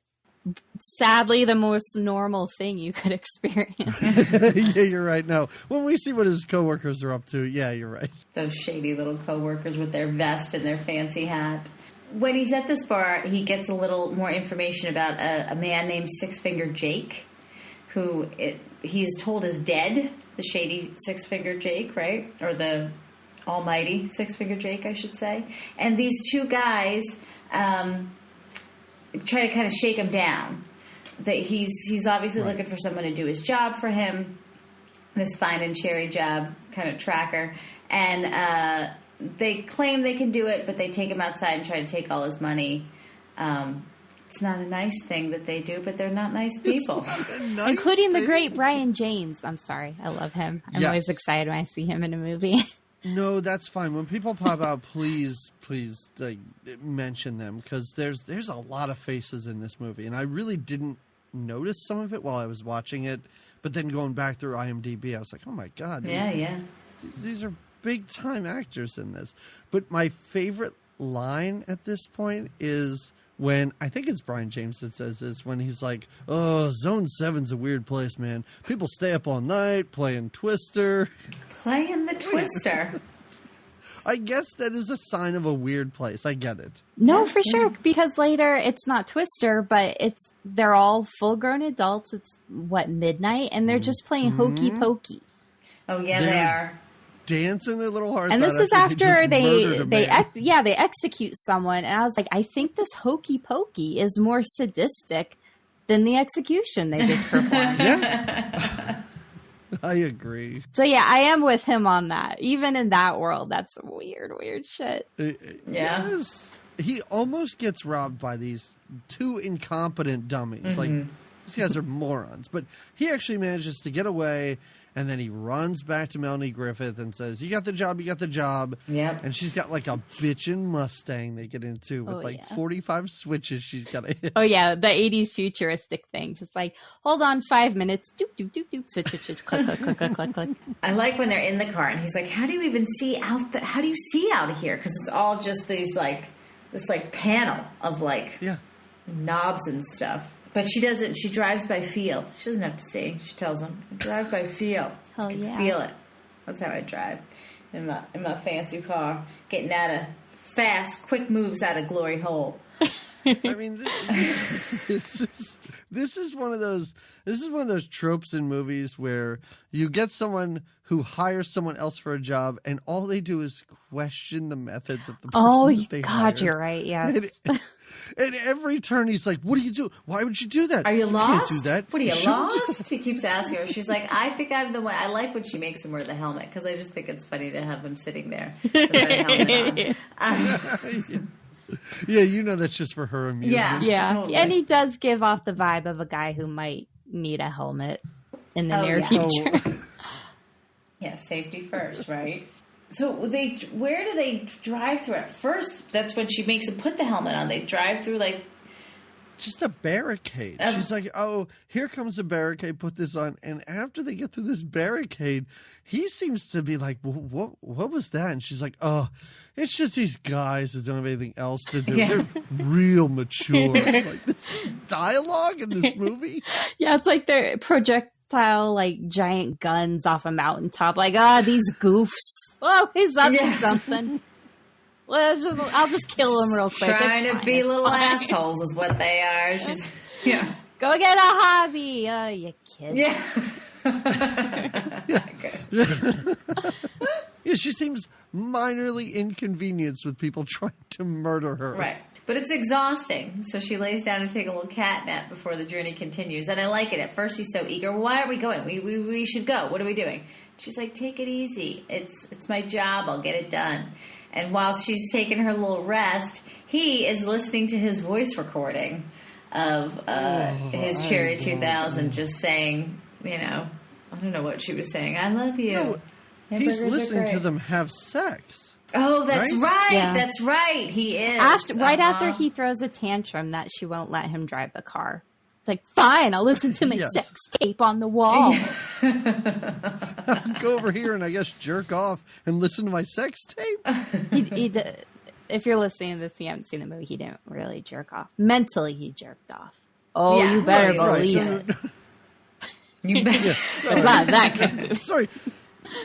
Sadly, the most normal thing you could experience. Yeah, you're right. No, when we see what his coworkers are up to, yeah, you're right. Those shady little coworkers with their vest and their fancy hat. When he's at this bar, he gets a little more information about a man named Six Finger Jake, who he's told is dead. The shady Six Finger Jake, right? Or the almighty Six Finger Jake, I should say. And these two guys try to kind of shake him down. That he's obviously looking for someone to do his job for him, this fine and cherry job kind of tracker. And they claim they can do it, but they take him outside and try to take all his money. It's not a nice thing that they do, but they're not nice people. Including the great Brian James. I'm sorry. I love him. I'm always excited when I see him in a movie. No, that's fine. When people pop out, please mention them, because there's a lot of faces in this movie, and I really didn't notice some of it while I was watching it. But then going back through IMDb, I was like, oh my god, these are big time actors in this. But my favorite line at this point is when, I think it's Brian James that says this, when he's like, oh, Zone 7's a weird place, man. People stay up all night playing Twister. Playing the Twister. I guess that is a sign of a weird place. I get it. No, for sure. Because later it's not Twister, but they're all full-grown adults. It's, midnight? And they're just playing Hokey Pokey. Oh, yeah, they are. Dancing their little hearts out. And this is after they execute someone. And I was like, I think this Hokey Pokey is more sadistic than the execution they just performed. Yeah. I agree. So yeah, I am with him on that. Even in that world, that's some weird shit. Yeah. Yes. He almost gets robbed by these two incompetent dummies. Mm-hmm. Like, these guys are morons. But he actually manages to get away, and then he runs back to Melanie Griffith and says, you got the job. Yep. And she's got like a bitchin' Mustang they get into with 45 switches she's got to hit. Oh, yeah. The 80s futuristic thing. Just like, hold on 5 minutes. Doop, doop, doop, doop. Switch, click, click, click, click, click, click. I like when they're in the car and he's like, how do you even see out? How do you see out of here? Because it's all just these this panel of knobs and stuff. But she doesn't. She drives by feel. She doesn't have to see. She tells him, "Drive by feel. Oh, I can feel it." That's how I drive in my fancy car, getting out of fast, quick moves out of glory hole. I mean, this is one of those tropes in movies where you get someone who hires someone else for a job, and all they do is question the methods of the person that they hire. You're right. Yes. And every turn, he's like, what do you do? Why would you do that? Are you lost? Can't do that. What are you lost? He keeps asking her. She's like, I think I'm the one. I like when she makes him wear the helmet, because I just think it's funny to have him sitting there with that helmet on. Yeah, you know that's just for her amusement. Yeah. Totally. And he does give off the vibe of a guy who might need a helmet in the near future. Yeah, safety first, right? So where do they drive through at first? That's when she makes him put the helmet on. They drive through just a barricade. She's like, oh, here comes a barricade, put this on. And after they get through this barricade, he seems to be like, well, what was that? And she's like, oh, it's just these guys that don't have anything else to do. They're real mature. Like, this is dialogue in this movie? Yeah, it's like they're projectile, like, giant guns off a mountaintop. Like, these goofs. Oh, he's up to something. I'll just kill them real quick. Trying to be little assholes is what they are. She's, Go get a hobby, you kid. Yeah, she seems minorly inconvenienced with people trying to murder her. Right. But it's exhausting. So she lays down to take a little cat nap before the journey continues. And I like it. At first she's so eager. Well, why are we going? We should go. What are we doing? She's like, take it easy. It's my job. I'll get it done. And while she's taking her little rest, he is listening to his voice recording of his Cherry 2000 just saying, I don't know what she was saying. I love you. No, he's listening to them have sex. Oh, that's right. Yeah. That's right. He is. After he throws a tantrum that she won't let him drive the car. It's like, fine, I'll listen to my sex tape on the wall. Go over here and I guess jerk off and listen to my sex tape. If you're listening to this, you haven't seen the movie, he didn't really jerk off. Mentally, he jerked off. Oh, you better believe it. You better. Yeah, it's not that good. Sorry.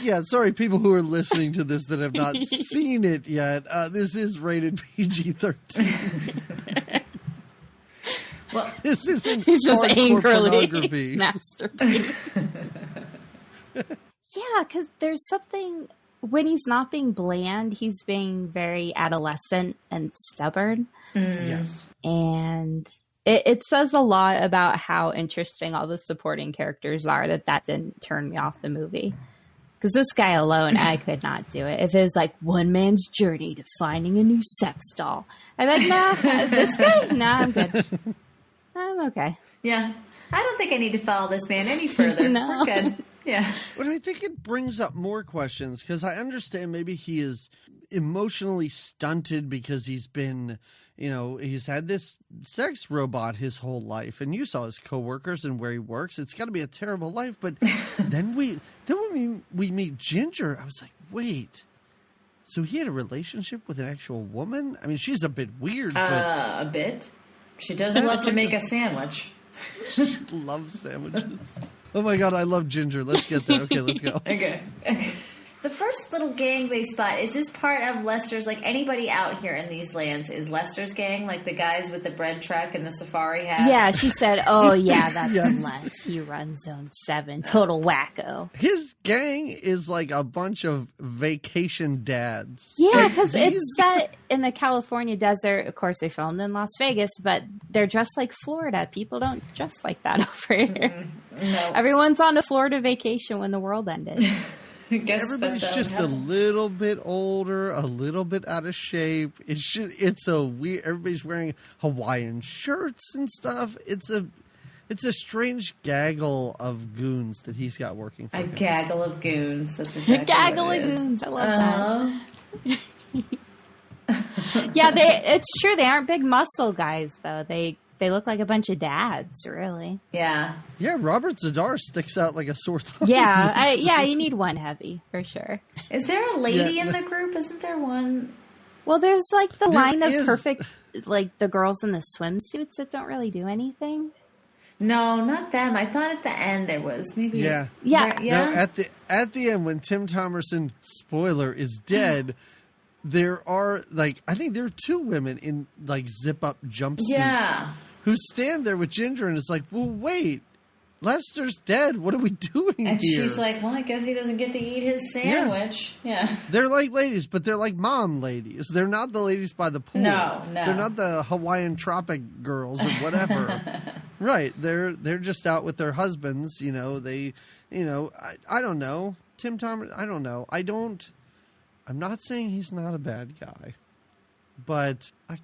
Yeah, sorry, people who are listening to this that have not seen it yet. This is rated PG-13. Well, this isn't he's just angrily pornography. Masturbating. Yeah, because there's something when he's not being bland, he's being very adolescent and stubborn. Yes, and it says a lot about how interesting all the supporting characters are. That didn't turn me off the movie. Because this guy alone, I could not do it. If it was like one man's journey to finding a new sex doll, I'd be like, no, this guy, no, I'm good. I'm okay. Yeah. I don't think I need to follow this man any further. No. We're good. Yeah. But I think it brings up more questions because I understand maybe he is emotionally stunted because he's been, he's had this sex robot his whole life. And you saw his coworkers and where he works. It's got to be a terrible life. But then when we meet Ginger, I was like, wait. So he had a relationship with an actual woman? I mean, she's a bit weird. But a bit. She does love to make a sandwich. She loves sandwiches. Oh my God, I love Ginger. Let's get there. Okay, let's go. Okay. The first little gang they spot, is this part of Lester's, like anybody out here in these lands is Lester's gang? Like the guys with the bread truck and the safari hats? Yeah, she said, oh yeah, that's Les. He runs Zone 7. Total wacko. His gang is like a bunch of vacation dads. Yeah, because it's set in the California desert. Of course, they filmed in Las Vegas, but they're dressed like Florida. People don't dress like that over here. No. Everyone's on a Florida vacation when the world ended. I guess everybody's that's just a little bit older, a little bit out of shape. It's a weird. Everybody's wearing Hawaiian shirts and stuff. It's a strange gaggle of goons that he's got working for him. gaggle of goons. That's exactly Gaggle what of it is. goons. I love that. Yeah, it's true. They aren't big muscle guys though. They look like a bunch of dads, really. Yeah. Yeah, Robert Zadar sticks out like a sore thumb. Yeah, you need one heavy, for sure. Is there a lady in the group? Isn't there one? Well, there's like the line of is. perfect, like the girls in the swimsuits that don't really do anything. No, not them. I thought at the end there was maybe. Yeah. Yeah. No, at the end when Tim Thomerson, spoiler, is dead, there are I think there are two women in like zip up jumpsuits. Yeah. Who stand there with Ginger and it's like, well, wait, Lester's dead. What are we doing And here? she's like, well, I guess he doesn't get to eat his sandwich. Yeah. They're like ladies, but they're like mom ladies. They're not the ladies by the pool. No. They're not the Hawaiian tropic girls or whatever. Right. They're just out with their husbands. I don't know. Tim Thomas, I don't know. I'm not saying he's not a bad guy, but I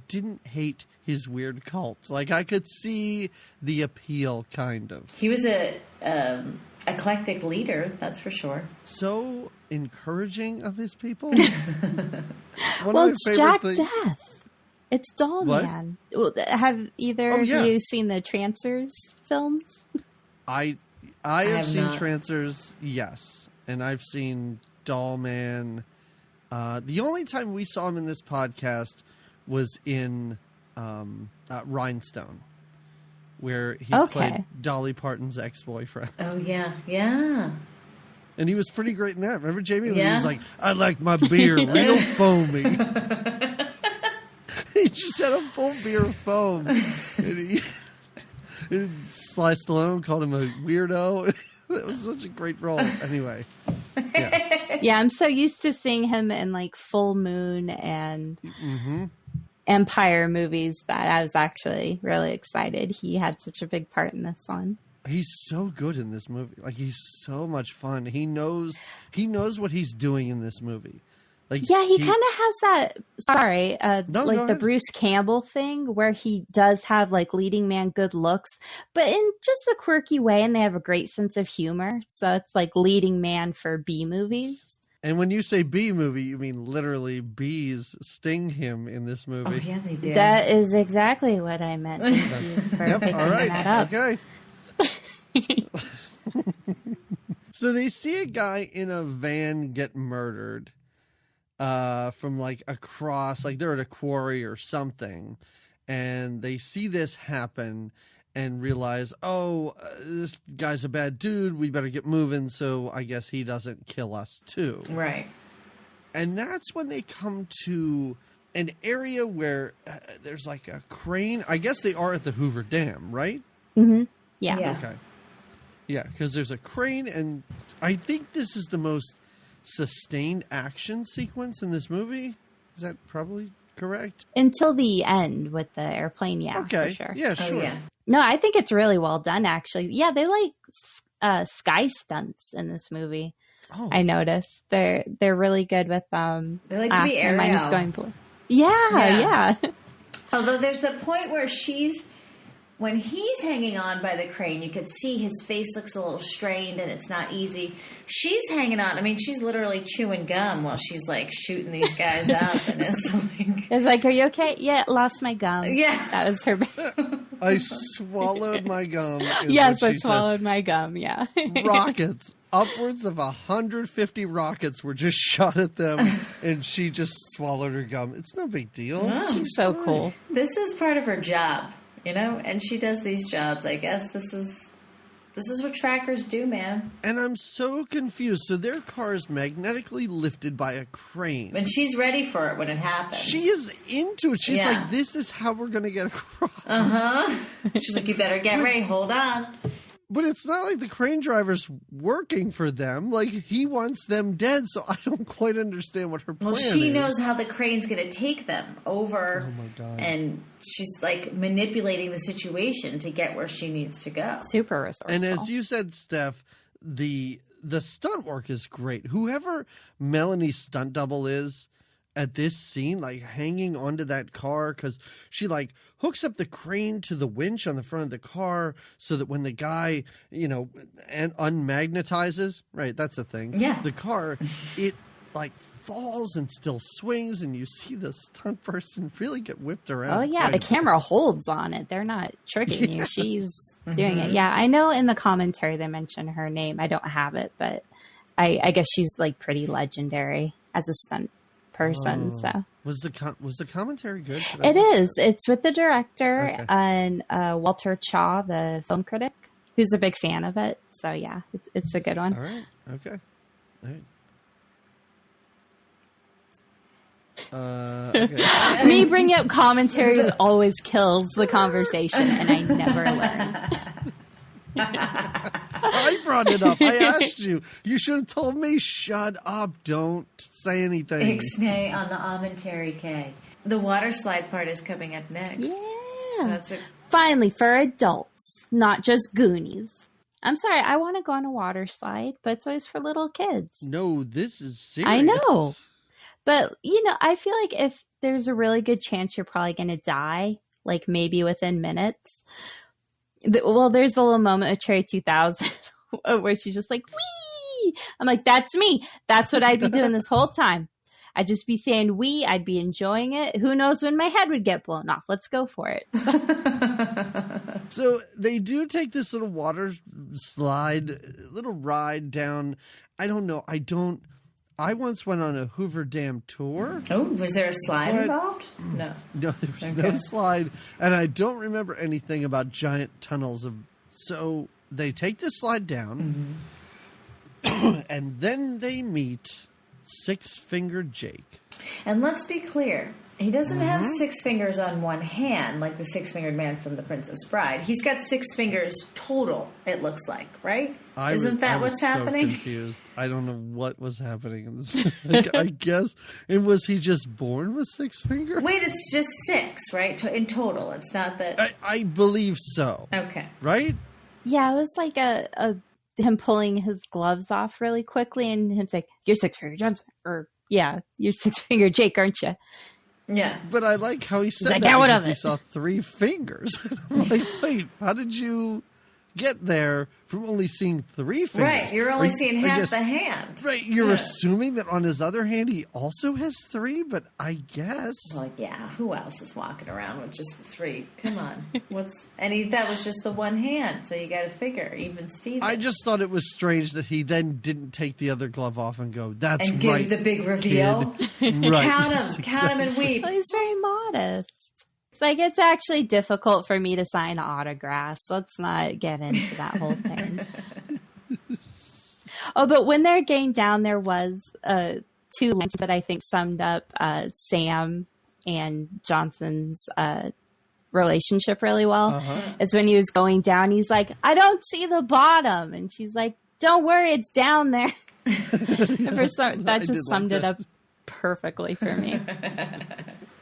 didn't hate his weird cult. Like, I could see the appeal, kind of. He was a eclectic leader, that's for sure. So encouraging of his people. Well, it's Jack Death. It's Doll What? Man. Well, have either of you seen the Trancers films? I have seen not. Trancers, yes, and I've seen Doll Man. The only time we saw him in this podcast was in Rhinestone, where he played Dolly Parton's ex-boyfriend. Oh, yeah. Yeah. And he was pretty great in that. Remember, Jamie? When he was like, I like my beer real foamy. He just had a full beer of foam. And Sly Stallone called him a weirdo. That was such a great role. Anyway. Yeah. Yeah, I'm so used to seeing him in like Full Moon and Empire movies that I was actually really excited he had such a big part in this one. He's so good in this movie. Like, he's so much fun. He knows what he's doing in this movie. Like, yeah, he kind of has that. Sorry, No, like the Bruce Campbell thing, where he does have like leading man good looks, but in just a quirky way, and they have a great sense of humor. So it's like leading man for B movies. And when you say B movie, you mean literally bees sting him in this movie. Oh, yeah, they do. That is exactly what I meant. Thank you for picking all right. that up. Okay. So they see a guy in a van get murdered from like across, like they're at a quarry or something, and they see this happen and realize, this guy's a bad dude, we better get moving so I guess he doesn't kill us too. Right. And that's when they come to an area where there's like a crane. I guess they are at the Hoover Dam, right? Mm-hmm. Yeah. Yeah. Okay. Yeah, because there's a crane, and I think this is the most sustained action sequence in this movie. Is that probably correct? Until the end with the airplane, yeah, Okay. for sure. Yeah, sure. Oh, yeah. No, I think it's really well done, actually. Yeah, they like sky stunts in this movie. Oh, I noticed they're really good with They like to be my mind is aerial. going blue. Yeah. Although there's the point where when he's hanging on by the crane, you could see his face looks a little strained and it's not easy. She's hanging on. I mean, she's literally chewing gum while she's like shooting these guys up. And it's like, It's like, are you okay? Yeah, lost my gum. Yeah. That was her. I swallowed my gum. is Yes, what I she swallowed my gum. Yeah. said. Rockets. Upwards of 150 rockets were just shot at them, and she just swallowed her gum. It's no big deal. No. She's so cool. this is part of her job, you know? And she does these jobs. I guess this is what trackers do, man. And I'm so confused. So their car is magnetically lifted by a crane. And she's ready for it when it happens. She is into it. She's Yeah. like, this is how we're going to get across. She's like, you better get ready. Hold on. But it's not like the crane driver's working for them. Like, he wants them dead, so I don't quite understand what her plan Well, is. she knows how the crane's going to take them over. Oh, my God. And she's like manipulating the situation to get where she needs to go. Super resourceful. And as you said, Steph, the stunt work is great. Whoever Melanie's stunt double is at this scene, like hanging onto that car, because she like hooks up the crane to the winch on the front of the car so that when the guy, and unmagnetizes, right, that's a thing. Yeah. The car, it like falls and still swings, and you see the stunt person really get whipped around. Oh, yeah. The camera holds on it. They're not tricking you. She's doing it. Yeah. I know in the commentary they mention her name. I don't have it, but I guess she's like pretty legendary as a stunt person. So Was the commentary good? it is. It's with the director Okay. and Walter Chaw, the film critic, who's a big fan of it. So yeah, it's a good one. All right. Okay. All right. Okay. Me bringing up commentaries always kills the conversation, and I never learn. I brought it up. I asked you. You should have told me. Shut up. Don't say anything. Ixnay on the commentary K. The water slide part is coming up next. Yeah. That's a Finally, for adults, not just Goonies. I'm sorry, I want to go on a water slide, but it's always for little kids. No, this is serious. I know. But, I feel like if there's a really good chance you're probably going to die, like maybe within minutes. There's a little moment of Cherry 2000 where she's just like, wee! I'm like, that's me. That's what I'd be doing this whole time. I'd just be saying I'd be enjoying it. Who knows when my head would get blown off? Let's go for it. So they do take this little water slide, little ride down. I don't know. I once went on a Hoover Dam tour. Oh, was there a slide involved? No. No, there was no slide. And I don't remember anything about giant tunnels. So they take the slide down, and then they meet Six-Fingered Jake. And let's be clear. He doesn't have 6 fingers on one hand like the 6-fingered man from The Princess Bride. He's got 6 fingers total, it looks like, right? Isn't that what's happening? So confused. I don't know what was happening in this. I guess. And was he just born with 6 fingers? Wait, it's just 6, right? In total. It's not that... I believe so. Okay. Right? Yeah, it was like him pulling his gloves off really quickly and him saying, "You're 6-fingered Johnson." Or, yeah, you're 6-fingered Jake, aren't you? Yeah. But I like how he said like, that what because of he it? saw 3 fingers. I'm like, wait, how did you get there from only seeing 3 fingers? Right, you're only seeing half the hand. Right, you're assuming that on his other hand he also has 3, but I guess. Like, yeah, who else is walking around with just the 3? Come on. That was just the one hand, so you got to figure, even Steve. I just thought it was strange that he then didn't take the other glove off and go, "That's and right." give the big reveal. Right. Count him and weep. Well, he's very modest. It's like, it's actually difficult for me to sign autographs. Let's not get into that whole thing. Oh, but when they're getting down, there was 2 lines that I think summed up Sam and Johnson's relationship really well. It's when he was going down, he's like, "I don't see the bottom." And she's like, "Don't worry, it's down there." That just summed it up perfectly for me.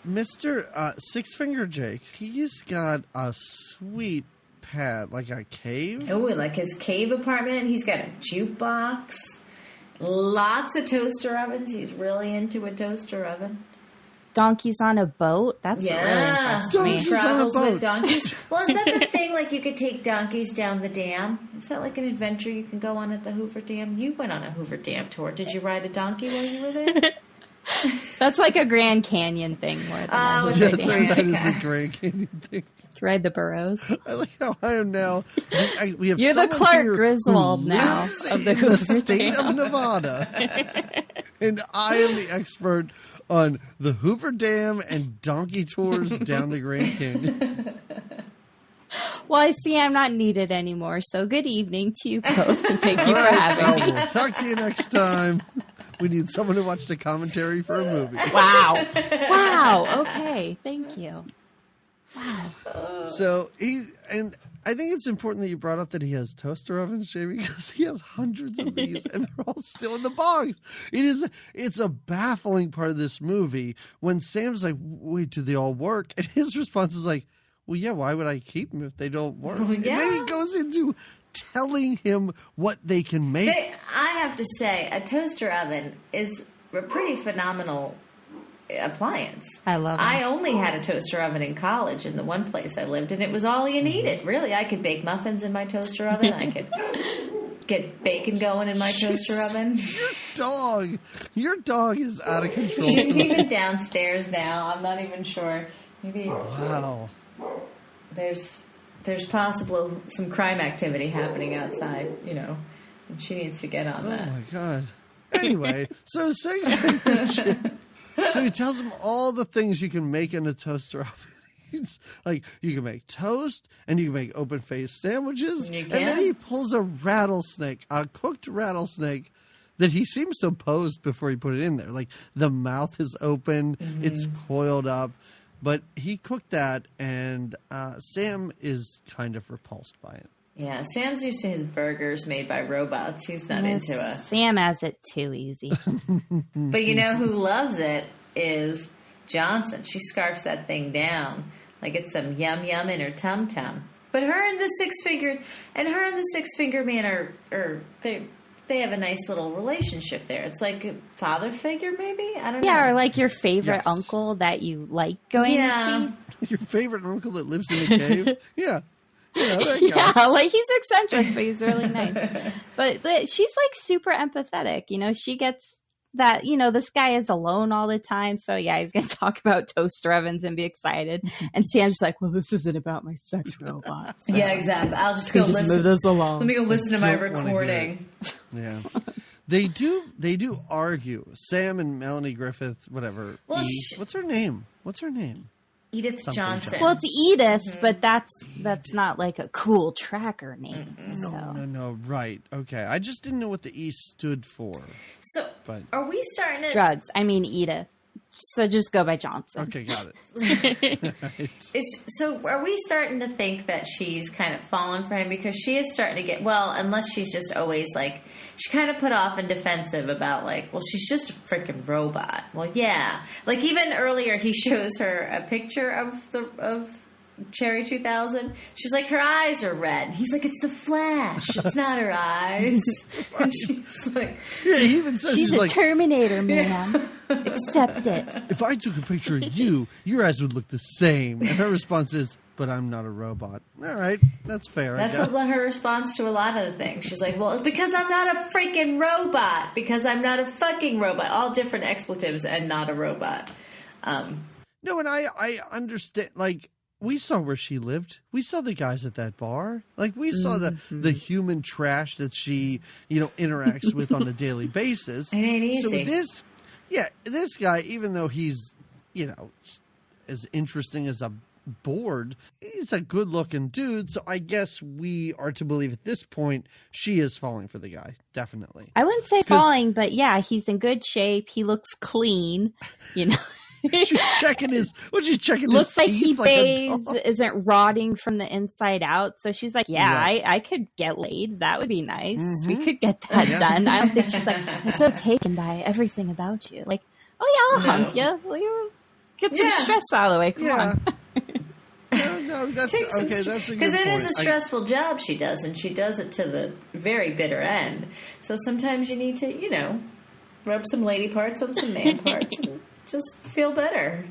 Mr. Six-Fingered Jake, he's got a sweet pad, like a cave. Oh, like his cave apartment. He's got a jukebox. Lots of toaster ovens. He's really into a toaster oven. Donkeys on a boat? That's what really impressed me. Donkeys on a Travels boat. with donkeys. Well, is that the thing? Like, you could take donkeys down the dam? Is that like an adventure you can go on at the Hoover Dam? You went on a Hoover Dam tour. Did you ride a donkey while you were there? That's like a Grand Canyon thing more than a it's Hoover a Dam. That is a Grand Canyon thing. To ride the burros. I like how I am now. We have You're the someone Clark here Griswold who now lives of the in Hoover state Dam. of Nevada, and I am the expert on the Hoover Dam and donkey tours down the Grand Canyon. Well, I see I'm not needed anymore, so good evening to you both, and thank you for Well, having me. we'll talk to you next time. We need someone to watch the commentary for a movie. Wow. Wow. Okay. Thank you. Wow. So and I think it's important that you brought up that he has toaster ovens, Jamie, because he has hundreds of these and they're all still in the box. It's a baffling part of this movie when Sam's like, "Wait, do they all work?" And his response is like, "Well, yeah, why would I keep them if they don't work?" Well, yeah. And then he goes into telling him what they can make. I have to say, a toaster oven is a pretty phenomenal appliance. I love it. I only had a toaster oven in college in the one place I lived, and it was all you needed. Really, I could bake muffins in my toaster oven. I could get bacon going in my toaster oven. Your dog is out of control. She's even downstairs now. I'm not even sure. Maybe Wow. there's possible some crime activity happening outside, and she needs to get on Oh that. my God. Anyway, so so he tells him all the things you can make in a toaster oven. It's like you can make toast and you can make open-faced sandwiches. You And can. then he pulls a rattlesnake, a cooked rattlesnake that he seems to have posed before he put it in there. Like the mouth is open, it's coiled up. But he cooked that, and Sam is kind of repulsed by it. Yeah, Sam's used to his burgers made by robots. He's not into it. Sam has it too easy. But you know who loves it is Johnson. She scarfs that thing down like it's some yum yum in her tum tum. But her and the six-fingered man are they have a nice little relationship there. It's like a father figure, maybe? I don't know. Yeah, or like your favorite Yes. uncle that you like going to see. Your favorite uncle that lives in a cave? Yeah. That guy. Yeah, like he's eccentric, but he's really nice. But she's like super empathetic. She gets that, you know, this guy is alone all the time. So yeah, he's going to talk about toaster ovens and be excited. And Sam's like, well, this isn't about my sex robot. So Yeah, exactly. I'll just go listen. move this along. Let me go listen to my don't wanna hear recording. Yeah. They do argue. Sam and Melanie Griffith, whatever. Well, What's her name? Edith Something Johnson. Well, it's Edith, but that's not like a cool tracker name. So. No. Right. Okay. I just didn't know what the E stood for. So, But are we starting to... Drugs. I mean, Edith. So just go by Johnson. okay, got it. Right. So are we starting to think that she's kind of fallen for him? Because she is starting to get... Well, unless she's just always like... She kind of put off and defensive about like, well, she's just a freaking robot. Well, yeah. Like even earlier he shows her a picture of Cherry 2000. She's like, her eyes are red. He's like, it's the Flash. It's not her eyes. And she's like... Yeah, he even says She's he's a like, Terminator, man. Accept it. if I took a picture of you, your eyes would look the same. And her response is, but I'm not a robot. All right, that's fair. That's her response to a lot of the things. She's like, well, because I'm not a freaking robot. Because I'm not a fucking robot. All different expletives and not a robot. No, and I understand, like, we saw where she lived. We saw the guys at that bar. Like, we saw the human trash that she, you know, interacts with on a daily basis. It ain't easy. So this guy, even though he's, you know, as interesting as a board, he's a good-looking dude. So I guess we are to believe at this point she is falling for the guy. Definitely. I wouldn't say falling, but yeah, he's in good shape. He looks clean, you know. She's checking his. What's she checking? Looks his like teeth he like a bathes, dog? isn't rotting from the inside out. So she's like, yeah, Right. I could get laid. That would be nice. We could get that done. I don't think she's like, I'm so taken by everything about you. Like, oh yeah, I'll hump you. Well, get some stress out of the way. Come on. No, that's okay. That's a good Because it is point. a stressful job she does, and she does it to the very bitter end. So sometimes you need to, you know, rub some lady parts on some man parts and just feel better.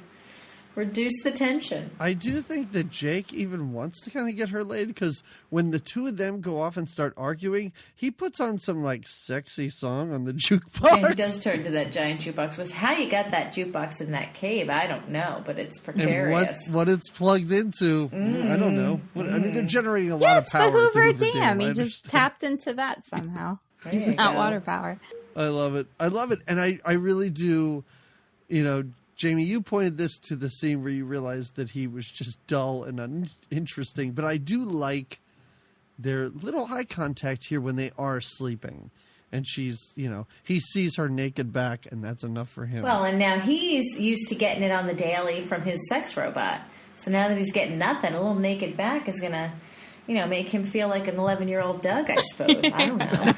Reduce the tension. I do think that Jake even wants to kind of get her laid, because when the two of them go off and start arguing, he puts on some like sexy song on the jukebox. Yeah, he does turn to that giant jukebox. Was how you got that jukebox in that cave, I don't know, but it's precarious. And what it's plugged into, I don't know. I mean, they're generating a lot Yeah, of it's power. the with Hoover Dam. Dam. I He just understand. tapped into that somehow. There you It's not go. water power. I love it. I love it. And I really do, you know, Jamie, you pointed this to the scene where you realized that he was just dull and uninteresting. But I do like their little eye contact here when they are sleeping. And she's, you know, he sees her naked back, and that's enough for him. Well, and now he's used to getting it on the daily from his sex robot. So now that he's getting nothing, a little naked back is going to, you know, make him feel like an 11-year-old Doug, I suppose. I don't know.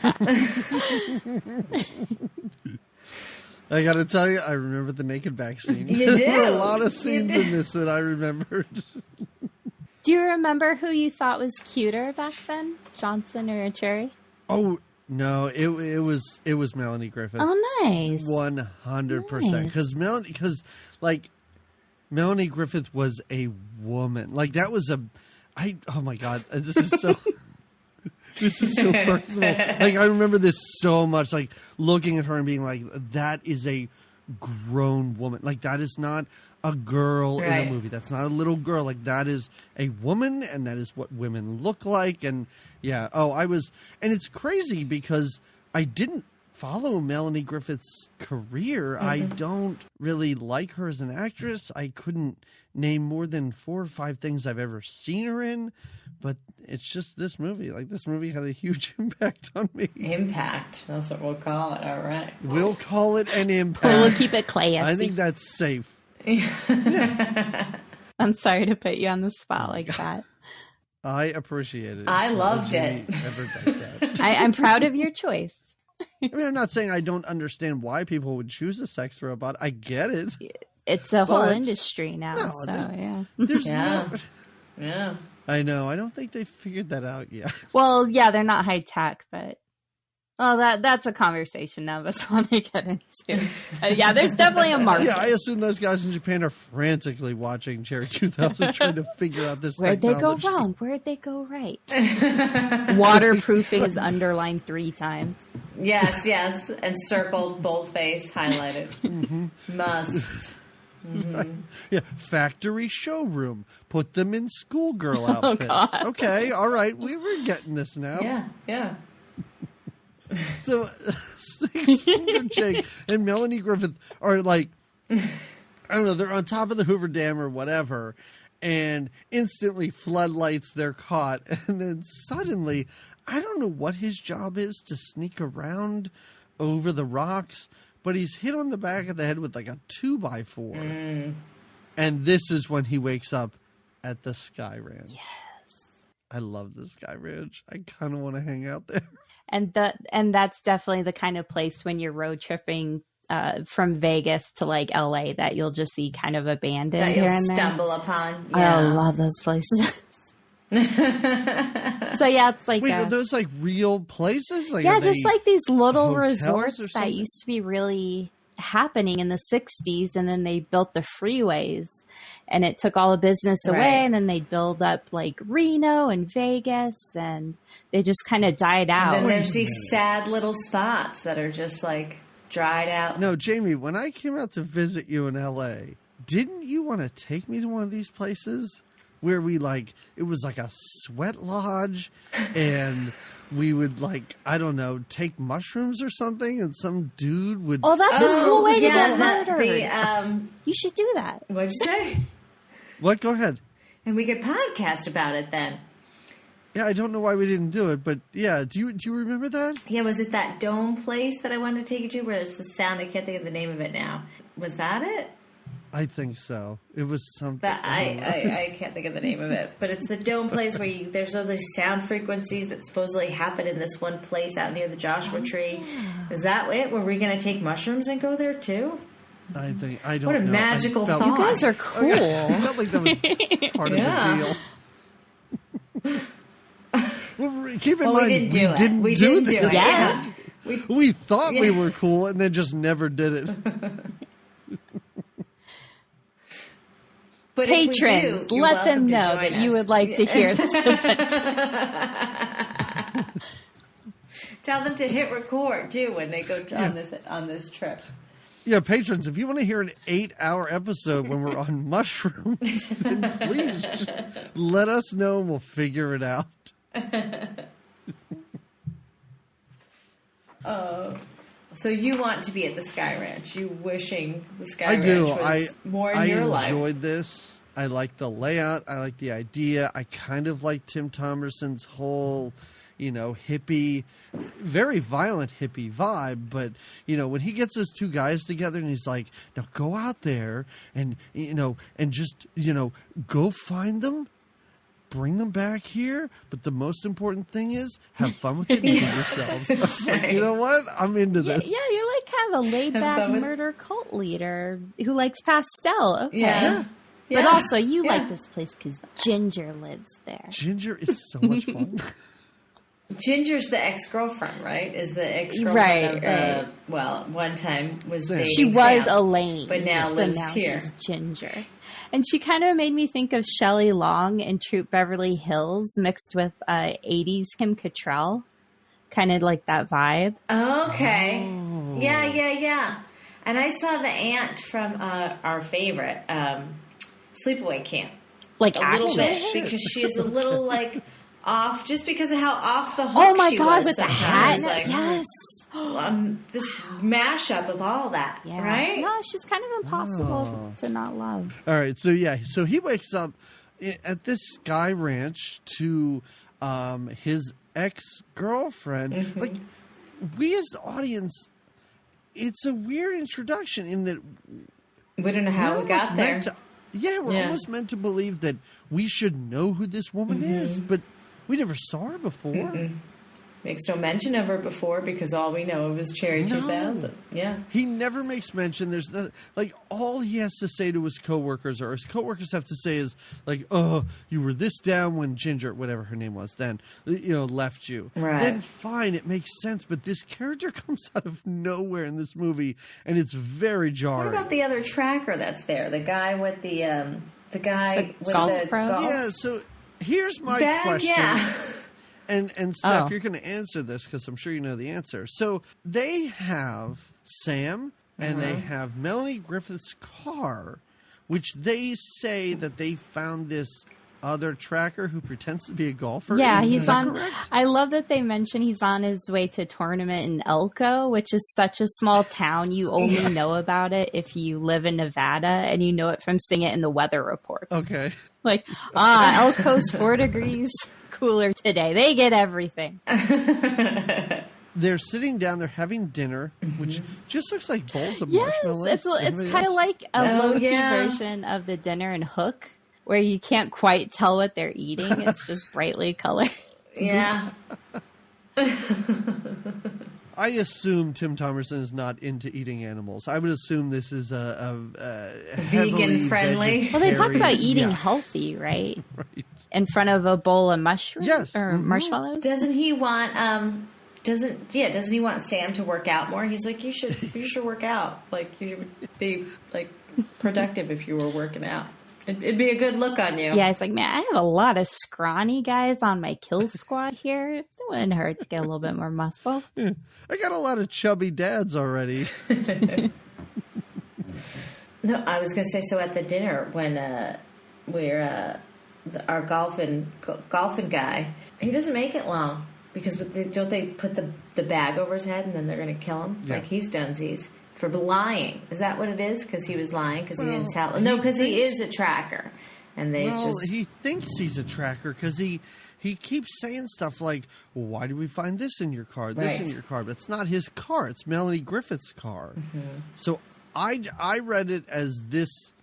I got to tell you, I remember the naked back scene. You do. There were a lot of scenes in this that I remembered. Do you remember who you thought was cuter back then? Johnson or Cherry? Oh, no, it was Melanie Griffith. Oh, nice. 100%. Because Melanie Griffith was a woman. Like, that was oh my God, this is so... This is so personal. Like, I remember this so much, like, looking at her and being like, that is a grown woman. Like, that is not a girl in a movie. That's not a little girl. Like, that is a woman, and that is what women look like. And, yeah, and it's crazy because I didn't follow Melanie Griffith's career. I don't really like her as an actress. I couldn't name more than 4 or 5 things I've ever seen her in, but it's just this movie. Like, this movie had a huge impact on me. Impact. That's what we'll call it. All right. We'll call it an impact. We'll keep it classy. I think that's safe. I'm sorry to put you on the spot like that. I appreciate it. I It's not loved that it. Jamie ever does that. I'm proud of your choice. I mean, I'm not saying I don't understand why people would choose a sex robot. I get it. It's a whole But- industry now, No, so there's- yeah. There's Yeah. no... Yeah. I know. I don't think they figured that out yet. Well, yeah, they're not high tech, but that's a conversation now. That's what I get into. But yeah, there's definitely a market. Yeah, I assume those guys in Japan are frantically watching Cherry 2000 trying to figure out this Where'd they go technology. wrong? Where'd they go right? Waterproofing is underlined 3 times. Yes, and circled, boldface, highlighted. Must. Yeah, factory showroom. Put them in schoolgirl outfits. God. Okay, all right, we're getting this now. Yeah. So, Six Finger Jake and Melanie Griffith are like, I don't know, they're on top of the Hoover Dam or whatever, and instantly floodlights, they're caught. And then suddenly, I don't know what his job is to sneak around over the rocks, but he's hit on the back of the head with like a 2x4. And this is when he wakes up at the Sky Ranch. Yes. I love the Sky Ranch. I kind of want to hang out there. And that's definitely the kind of place when you're road tripping from Vegas to like LA that you'll just see kind of abandoned That here you'll and there. stumble upon. I Yeah. love those places. So yeah, it's like Wait, are those like real places? Like, yeah, are just they like these little hotels resorts or that something? used to be really happening in the 60s, and then they built the freeways and it took all the business away, Right. and then they'd build up like Reno and Vegas, and they just kind of died out. And then there's these sad little spots that are just like dried out. No, Jamie, when I came out to visit you in LA, didn't you want to take me to one of these places where we it was like a sweat lodge and we would I don't know, take mushrooms or something, and some dude would... Oh, that's a cool way to get murdered. You should do that. What'd you say? What? Go ahead. And we could podcast about it then. Yeah, I don't know why we didn't do it, but yeah, do you remember that? Yeah, was it that dome place that I wanted to take you to where it's the sound? I can't think of the name of it now. Was that it? I think so. It was something... That I can't think of the name of it, but it's the dome place where there's all these sound frequencies that supposedly happen in this one place out near the Joshua Tree. Is that it? Were we going to take mushrooms and go there too? I don't know. What a magical thought. You guys are cool. I felt like that was part of the deal. Well, keep in mind, we didn't do it. We do didn't do this. it. Yeah. We thought we were cool and then just never did it. But Patrons, you're let them welcome to know join that us. you would like to hear this adventure. Tell them to hit record too when they go on this trip. Yeah, patrons, if you want to hear an 8-hour episode when we're on mushrooms, then please just let us know and we'll figure it out. So you want to be at the Sky Ranch? You wishing the Sky I Ranch do. was more in your life? I enjoyed this. I like the layout. I like the idea. I kind of like Tim Thomerson's whole, hippie, very violent hippie vibe. But, when he gets those two guys together and he's like, now go out there and, and just, go find them. Bring them back here, but the most important thing is have fun with it and enjoy yourselves. I was like, you know what? I'm into this. Yeah, you're like kind of a laid-back murder cult leader who likes pastel. Okay. Yeah. But also, you like this place because Ginger lives there. Ginger is so much fun. Ginger's the ex-girlfriend, right? Is the ex-girlfriend Right, of right. well, one time was dating She was Sam, Elaine, but now lives here. She's Ginger. And she kind of made me think of Shelley Long in Troop Beverly Hills mixed with 80s Kim Cattrall. Kind of like that vibe. Okay. Oh. Yeah. And I saw the aunt from our favorite, Sleepaway Camp. Like, A little actually. bit, because she is a little, off, just because of how off the hook Oh my she God, was with the hat. sometimes, Yes. This mashup of all that, Yeah. right? No, she's kind of impossible to not love. All right, so he wakes up at this Sky Ranch to his ex-girlfriend. Mm-hmm. Like, we as the audience, it's a weird introduction in that We don't know how we're we got almost there. meant to- we're almost meant to believe that we should know who this woman is, but we never saw her before. Makes no mention of her before because all we know of is Cherry No. 2000. Yeah. He never makes mention. There's no, all he has to say to his coworkers, or his coworkers have to say is "Oh, you were this down when Ginger, whatever her name was, then left you." Right. Then fine, it makes sense. But this character comes out of nowhere in this movie, and it's very jarring. What about the other tracker that's there? The guy with the guy with golf the pro? golf Yeah. So here's my bag? question. Yeah. And Steph, you're going to answer this because I'm sure you know the answer. So they have Sam and they have Melanie Griffith's car, which they say that they found this other tracker who pretends to be a golfer. Yeah, he's on. Correct? I love that they mention he's on his way to a tournament in Elko, which is such a small town. You only know about it if you live in Nevada, and you know it from seeing it in the weather report. Okay. Like, Elko's 4 degrees cooler today. They get everything. They're sitting down, they're having dinner, which just looks like bowls of marshmallows. It's kind of like a low-key version of the dinner in Hook, where you can't quite tell what they're eating. It's just brightly colored. Yeah. I assume Tim Thomerson is not into eating animals. I would assume this is a vegan friendly. Well, they talk about eating healthy, right? Right. In front of a bowl of mushrooms, yes, or marshmallows. Doesn't he want doesn't he want Sam to work out more? He's like, you should work out. Like, you should be like productive if you were working out. It'd be a good look on you. Yeah, it's like, man, I have a lot of scrawny guys on my kill squad here. It wouldn't hurt to get a little bit more muscle. Yeah. I got a lot of chubby dads already. No, I was going to say, so at the dinner when we're our golfing guy, he doesn't make it long because don't they put the bag over his head and then they're going to kill him? Yeah. Like, he's dunsies. For lying. Is that what it is? Because he was lying? Because he didn't tell? No, because he is a tracker. And he thinks he's a tracker because he keeps saying stuff like, well, why did we find this in your car, this in your car? But it's not his car. It's Melanie Griffith's car. Mm-hmm. So I read it as this,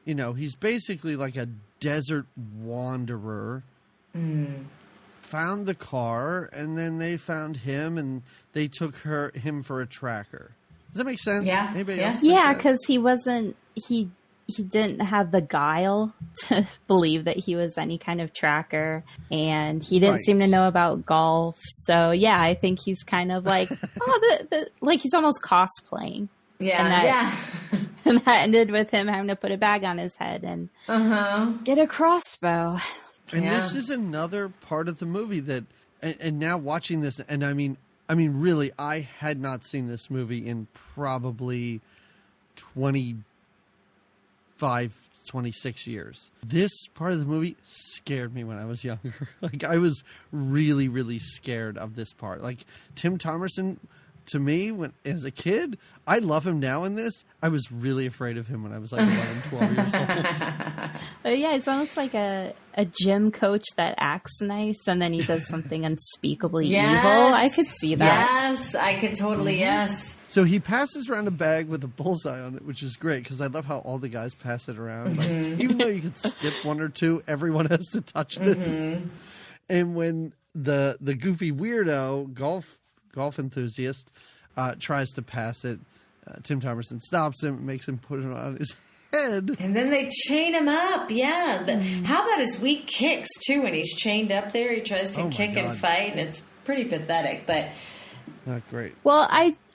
he's basically like a desert wanderer. Found the car, and then they found him, and they took him for a tracker. Does that make sense? Yeah. Anybody else? Yeah, because he didn't have the guile to believe that he was any kind of tracker, and he didn't seem to know about golf. So yeah, I think he's kind of like, like he's almost cosplaying. Yeah, and that ended with him having to put a bag on his head and get a crossbow. And this is another part of the movie that, and now watching this, and I mean, really, I had not seen this movie in probably 26 years. This part of the movie scared me when I was younger. Like, I was really, really scared of this part. Like, Tim Thomerson, to me, as a kid, I love him now in this. I was really afraid of him when I was like 11, 12 years old. Yeah, it's almost like a gym coach that acts nice and then he does something unspeakably evil. I could see that. Yes, I could totally, yes. So he passes around a bag with a bullseye on it, which is great because I love how all the guys pass it around. Like, even though you could skip one or two, everyone has to touch this. And when the goofy weirdo golf enthusiast tries to pass it, Tim Thomerson stops him, makes him put it on his head. And then they chain him up. Yeah. How about his weak kicks, too, when he's chained up there? He tries to kick and fight, and it's pretty pathetic, but... Not great. Well,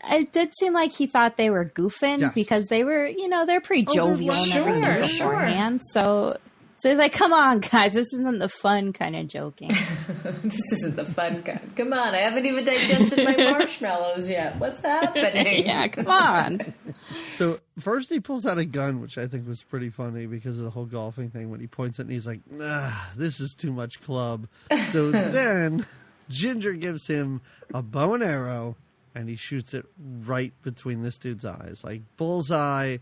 it did seem like he thought they were goofing because they were, they're pretty jovial and everything beforehand. So he's like, come on, guys, this isn't the fun kind of joking. This isn't the fun kind. Come on, I haven't even digested my marshmallows yet. What's happening? Yeah, come on. So first he pulls out a gun, which I think was pretty funny because of the whole golfing thing. When he points it and he's like, this is too much club. So then Ginger gives him a bow and arrow and he shoots it right between this dude's eyes. Like bullseye,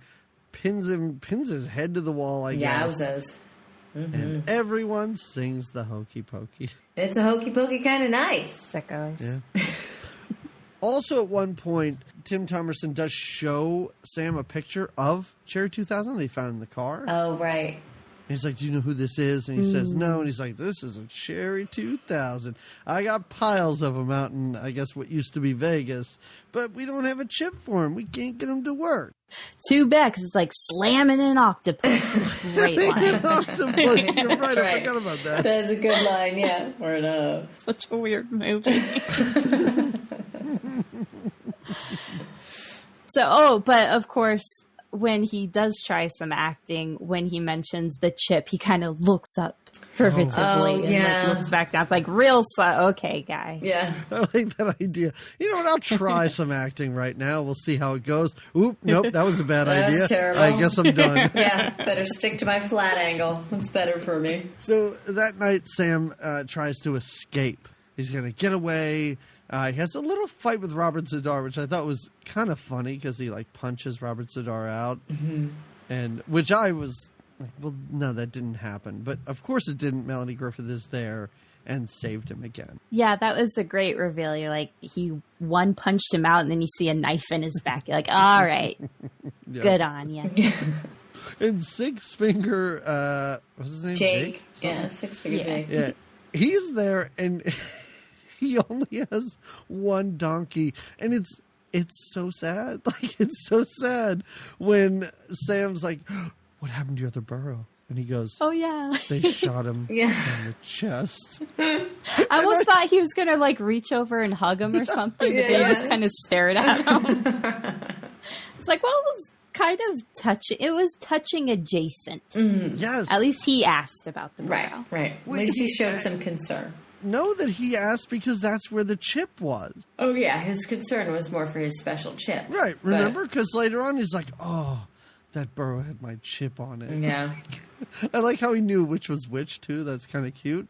pins his head to the wall, I guess. Yowzers. And everyone sings the Hokey Pokey. It's a hokey pokey kind of night. Sickos. Yeah. Also, at one point, Tim Thomerson does show Sam a picture of Cherry 2000 they found in the car. Oh, right. He's like, do you know who this is? And he says, no. And he's like, this is a Cherry 2000. I got piles of them out in, I guess, what used to be Vegas. But we don't have a chip for them. We can't get them to work. Too bad, because it's like slamming an octopus. Great line. Octopus. You're right. Right. I forgot about that. That's a good line, yeah. Or no. Such a weird movie. But of course, when he does try some acting, when he mentions the chip, he kind of looks up furtively and looks back down. It's like, real okay, guy. Yeah. I like that idea. You know what? I'll try some acting right now. We'll see how it goes. Oop, nope, that was a bad idea. Was terrible. I guess I'm done. Yeah, better stick to my flat angle. It's better for me. So that night, Sam tries to escape. He's going to get away. He has a little fight with Robert Z'Dar, which I thought was kind of funny because he punches Robert Z'Dar out, and which I was like, well, no, that didn't happen. But of course it didn't. Melanie Griffith is there and saved him again. Yeah, that was a great reveal. You're like, he one punched him out, and then you see a knife in his back. You're like, all right, good on you. And Six Finger, what's his name? Jake. Yeah, Six Finger Jake. Yeah, he's there and. He only has one donkey, and it's so sad. It's so sad when Sam's like, "What happened to your other burro?" And he goes, "Oh yeah, they shot him in the chest." I almost thought he was gonna reach over and hug him or something, but they just kind of stared at him. It's like, well, it was kind of touching. It was touching adjacent. Mm-hmm. Yes, at least he asked about the burro. Right. At least he showed some concern. Know that he asked because that's where the chip was. Oh, yeah. His concern was more for his special chip. Right. Remember? Because later on he's like, oh, that burro had my chip on it. Yeah. I like how he knew which was which, too. That's kind of cute.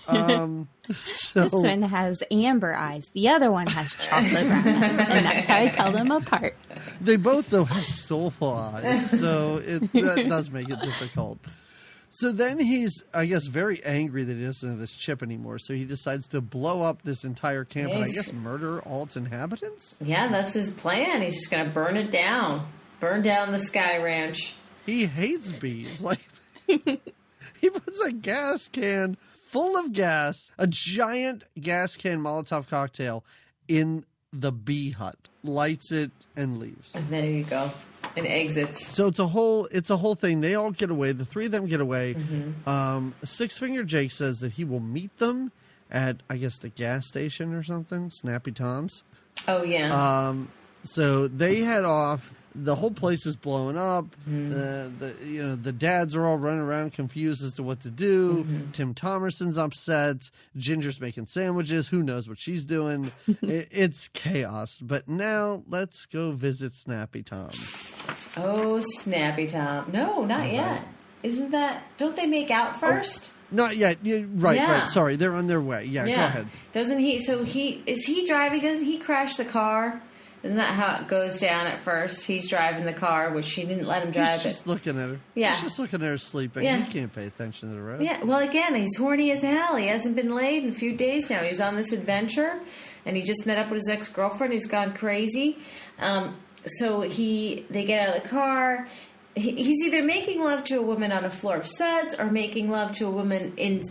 This one has amber eyes. The other one has chocolate brown eyes. And that's how I tell them apart. They both, though, have soulful eyes. So that does make it difficult. So then he's, I guess, very angry that he doesn't have this chip anymore. So he decides to blow up this entire camp and I guess murder all its inhabitants? Yeah, that's his plan. He's just going to burn it down. Burn down the Sky Ranch. He hates bees. He puts a gas can full of gas, a giant gas can Molotov cocktail in the bee hut, lights it, and leaves. And there you go. And exits. So it's a whole thing. They all get away. The three of them get away. Mm-hmm. Six Finger Jake says that he will meet them at, I guess, the gas station or something, Snappy Tom's. Oh yeah. So they head off. The whole place is blowing up. Mm-hmm. The dads are all running around confused as to what to do. Mm-hmm. Tim Thomerson's upset. Ginger's making sandwiches. Who knows what she's doing? It's chaos. But now let's go visit Snappy Tom. Oh, Snappy Tom. No, not yet. Isn't that... Don't they make out first? Not yet. Right. Sorry, they're on their way. Yeah, go ahead. Doesn't he... So is he driving? Doesn't he crash the car? Isn't that how it goes down at first? He's driving the car, which she didn't let him drive. He's just looking at her. Yeah. He's just looking at her sleeping. Yeah. He can't pay attention to the rest. Yeah. Well, again, he's horny as hell. He hasn't been laid in a few days now. He's on this adventure, and he just met up with his ex-girlfriend who's gone crazy. So they get out of the car. He's either making love to a woman on a floor of suds or making love to a woman in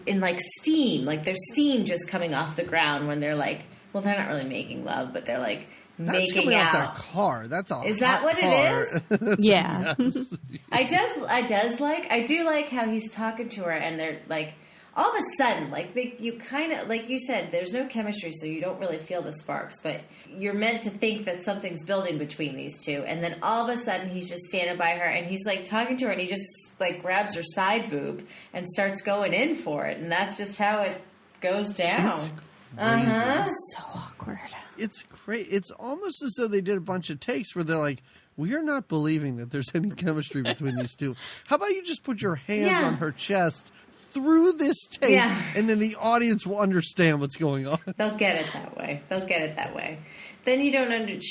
steam. There's steam just coming off the ground when they're well, they're not really making love, but they're That's making coming out. Off that car. That's all. Is that what car. It is? Yeah. Yes. I do like how he's talking to her, and they're all of a sudden, you kind of, like you said, there's no chemistry, so you don't really feel the sparks, but you're meant to think that something's building between these two, and then all of a sudden he's just standing by her, and he's talking to her, and he just grabs her side boob and starts going in for it, and that's just how it goes down. It's so awkward. It's great. It's almost as though they did a bunch of takes where they're like, we are not believing that there's any chemistry between these two. How about you just put your hands on her chest through this tape, and then the audience will understand what's going on. They'll get it that way. Then you don't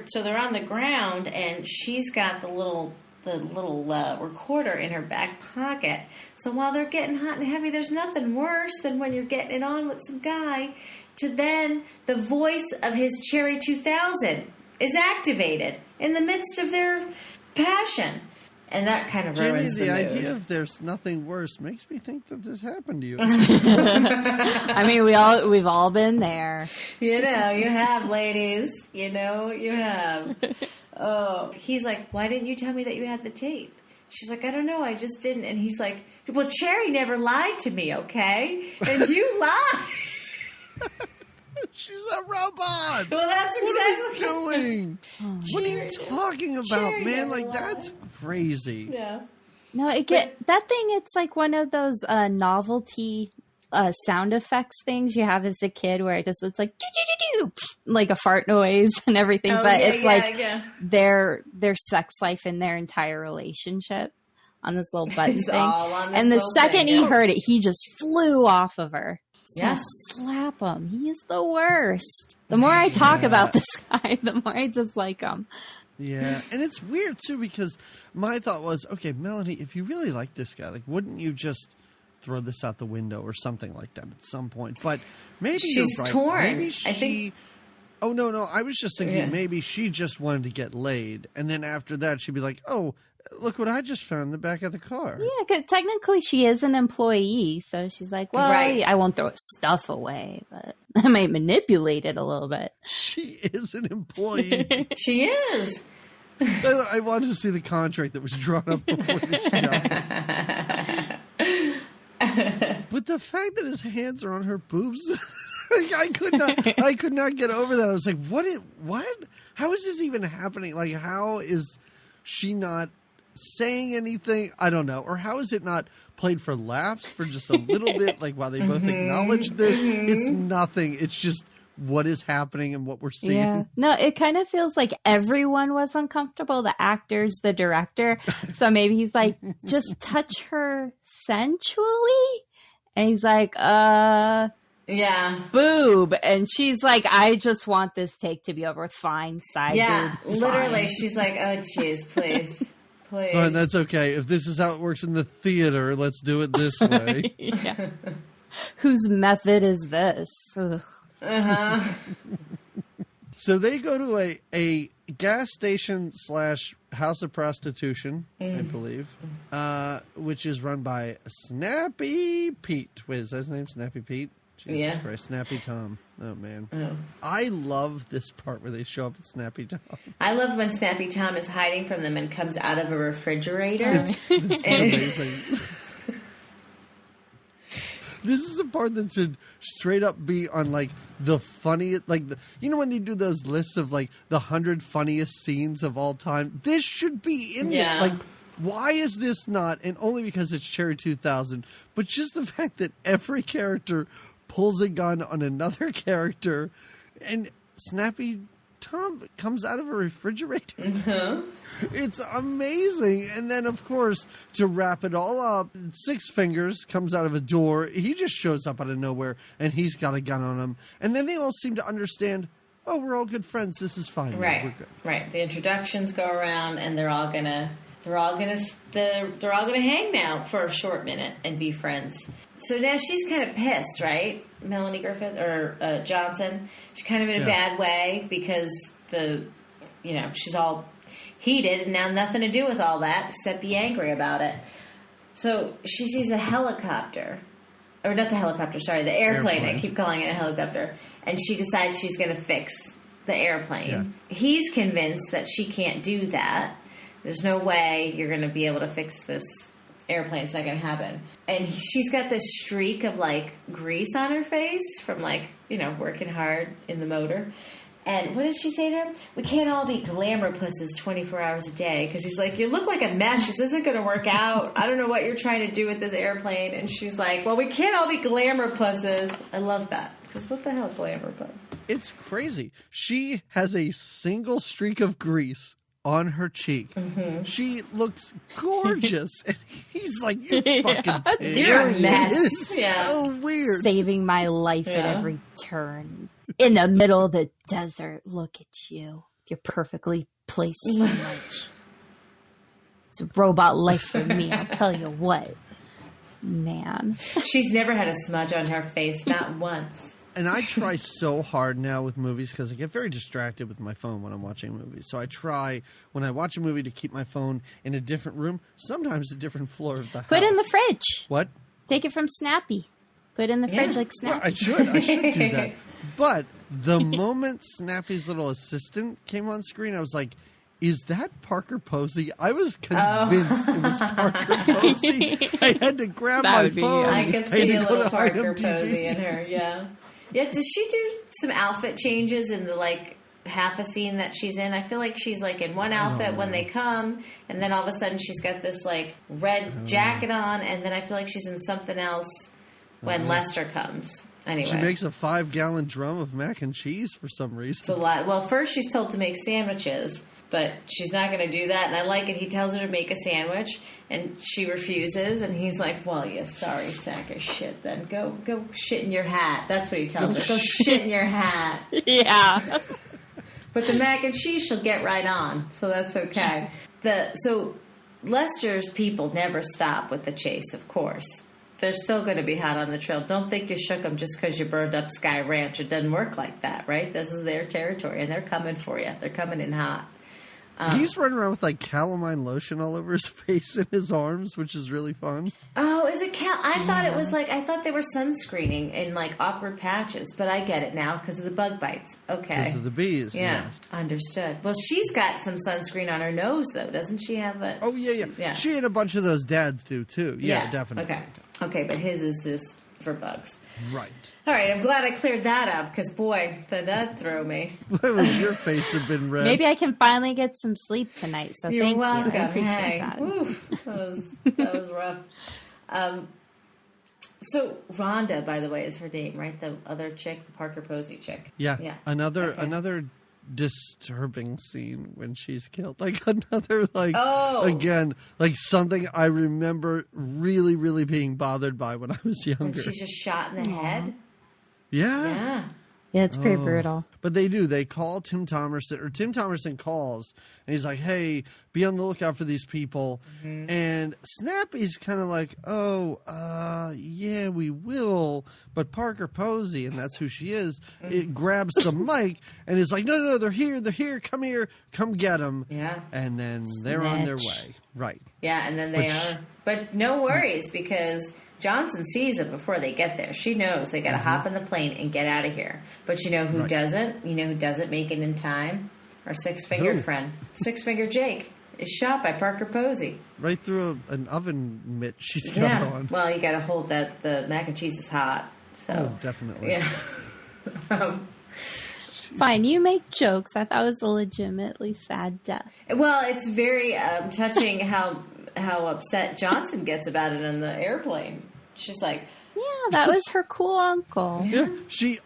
so they're on the ground, and she's got the little recorder in her back pocket. So while they're getting hot and heavy, there's nothing worse than when you're getting it on with some guy to then the voice of his Cherry 2000 is activated in the midst of their passion. And that kind of ruins the mood. The idea of there's nothing worse makes me think that this happened to you. I mean, we've all been there. You have, ladies. You have. Oh, he's like, why didn't you tell me that you had the tape? She's like, I don't know, I just didn't. And he's like, well, Cherry never lied to me, okay? And you lied. She's a robot. Well, that's What are you exactly doing? What are you talking about, cheering man? everyone. Like, that's crazy. Yeah. No, that thing. It's like one of those novelty sound effects things you have as a kid, where it's like doo-doo-doo-doo, like a fart noise and everything. Oh, but yeah, it's like their sex life and their entire relationship on this little button It's thing. all on this And the little second thing, he yeah. heard it, he just flew off of her. Just Yeah. wanna slap him. He is the worst. The more I talk about this guy, the more I dislike him. Yeah, and it's weird too because my thought was, okay, Melanie, if you really like this guy, like, wouldn't you just throw this out the window or something like that at some point? But maybe She's you're right. torn. Maybe she. I think. Oh no, I was just thinking Yeah. maybe she just wanted to get laid, and then after that she'd be like, oh, look what I just found in the back of the car. Yeah, 'cause technically she is an employee, so she's like, well, Right. I won't throw stuff away, but I might manipulate it a little bit. She is an employee. She is. I wanted to see the contract that was drawn up before the show. But the fact that his hands are on her boobs, I could not get over that. I was like, what? How is this even happening? Like, how is she not saying anything? I don't know. Or how is it not played for laughs for just a little bit? Like, while they both acknowledge this, it's nothing. It's just what is happening and what we're seeing. Yeah. No, it kind of feels like everyone was uncomfortable. The actors, the director. So maybe he's like, just touch her sensually. And he's like, Yeah. boob. And she's like, I just want this take to be over with. Fine, side Yeah. boob. Literally, fine. she's like, oh, jeez, please. Please. Oh, that's okay. If this is how it works in the theater, let's do it this way. Yeah. Whose method is this? Ugh. So they go to a gas station / house of prostitution, I believe, which is run by Snappy Pete. Wait, is that his name? Snappy Pete? Jesus Yeah. Christ. Snappy Tom. Oh, man. Oh. I love this part where they show up at Snappy Tom. I love when Snappy Tom is hiding from them and comes out of a refrigerator. This is amazing. This is the part that should straight up be on, like, the funniest, like, you know when they do those lists of, like, the 100 funniest scenes of all time? This should be in Yeah. there. Like, why is this not? And only because it's Cherry 2000. But just the fact that every character pulls a gun on another character and Snappy Tom comes out of a refrigerator. It's amazing. And then, of course, to wrap it all up, Six Fingers comes out of a door. He just shows up out of nowhere, and he's got a gun on him. And then they all seem to understand, oh, we're all good friends. This is fine. Right. We're good. Right. The introductions go around, and they're all gonna hang now for a short minute and be friends. So now she's kind of pissed, right? Melanie Griffith or Johnson. She's kind of in a bad way because she's all heated and now nothing to do with all that except be angry about it. So she sees a helicopter. Or not the helicopter, sorry, the airplane. I keep calling it a helicopter. And she decides she's going to fix the airplane. Yeah. He's convinced that she can't do that. There's no way you're going to be able to fix this airplane. It's not going to happen. And she's got this streak of, like, grease on her face from, like, working hard in the motor. And what does she say to him? We can't all be glamour pusses 24 hours a day. Because he's like, you look like a mess. This isn't going to work out. I don't know what you're trying to do with this airplane. And she's like, well, we can't all be glamour pusses. I love that. Because what the hell, glamour puss? It's crazy. She has a single streak of grease on her cheek. Mm-hmm. She looks gorgeous. And he's like, you fucking pig. You're a mess. It's Yeah. so weird. Saving my life at Yeah. every turn. In the middle of the desert. Look at you. You're perfectly placed so much. It's a robot life for me, I'll tell you what. Man. She's never had a smudge on her face, not once. And I try so hard now with movies because I get very distracted with my phone when I'm watching movies. So I try, when I watch a movie, to keep my phone in a different room, sometimes a different floor of the house. Put it in the fridge. What? Take it from Snappy. Put it in the fridge like Well, Snappy. I should do that. But the moment Snappy's little assistant came on screen, I was like, is that Parker Posey? I was convinced it was Parker Posey. I had to grab That my would be phone. you. I could had see to a go little to Parker IMDb. Posey in her, yeah. Yeah, does she do some outfit changes in the like half a scene that she's in? I feel like she's like in one outfit when they come, and then all of a sudden she's got this like red jacket on, and then I feel like she's in something else when Lester comes. Anyway, she makes a 5-gallon drum of mac and cheese for some reason. It's a lot. Well, first she's told to make sandwiches, but she's not going to do that. And I like it. He tells her to make a sandwich, and she refuses. And he's like, "Well, you sorry sack of shit. Then go shit in your hat." That's what he tells her. Go shit in your hat. Yeah. But the mac and cheese she'll get right on, so that's okay. So Lester's people never stop with the chase, of course. They're still going to be hot on the trail. Don't think you shook them just because you burned up Sky Ranch. It doesn't work like that, right? This is their territory, and they're coming for you. They're coming in hot. He's running around with like calamine lotion all over his face and his arms, which is really fun. Oh, is it I thought it was like, I thought they were sunscreening in like awkward patches, but I get it now because of the bug bites. Okay. Because of the bees. Yeah, yes. understood. Well, she's got some sunscreen on her nose, though. Doesn't she have that? Oh, yeah. She and a bunch of those dads do, too. Yeah, definitely. Okay, but his is just for bugs. Right. All right, I'm glad I cleared that up because, boy, that threw me. Why would your face have been red? Maybe I can finally get some sleep tonight, so You're thank welcome. you. I appreciate hey. that. Oof, that was rough. So Rhonda, by the way, is her name, right? The other chick, the Parker Posey chick. Yeah. Another disturbing scene when she's killed. Like another again, like something I remember really, really being bothered by when I was younger. When she's just shot in the head. Yeah. Yeah, it's pretty brutal. But they call Tim Thomerson, or Tim Thomerson calls, and he's like, "Hey, be on the lookout for these people." Mm-hmm. And Snappy's kind of like, yeah, we will. But Parker Posey, and that's who she is, it grabs the mic and is like, no, they're here, come here, come get them. Yeah. And then they're on their way. Right. Yeah, and then they are. But no worries, because Johnson sees them before they get there. She knows they got to hop in the plane and get out of here. But you know who doesn't? You know who doesn't make it in time? Our six-fingered friend. Six-fingered Jake is shot by Parker Posey. Right through an oven mitt she's got on. Well, you got to hold that. The mac and cheese is hot. So. Oh, definitely. Yeah. Fine, you make jokes. I thought it was a legitimately sad death. Well, it's very touching how upset Johnson gets about it on the airplane. She's like, yeah, that was her cool uncle. Yeah, she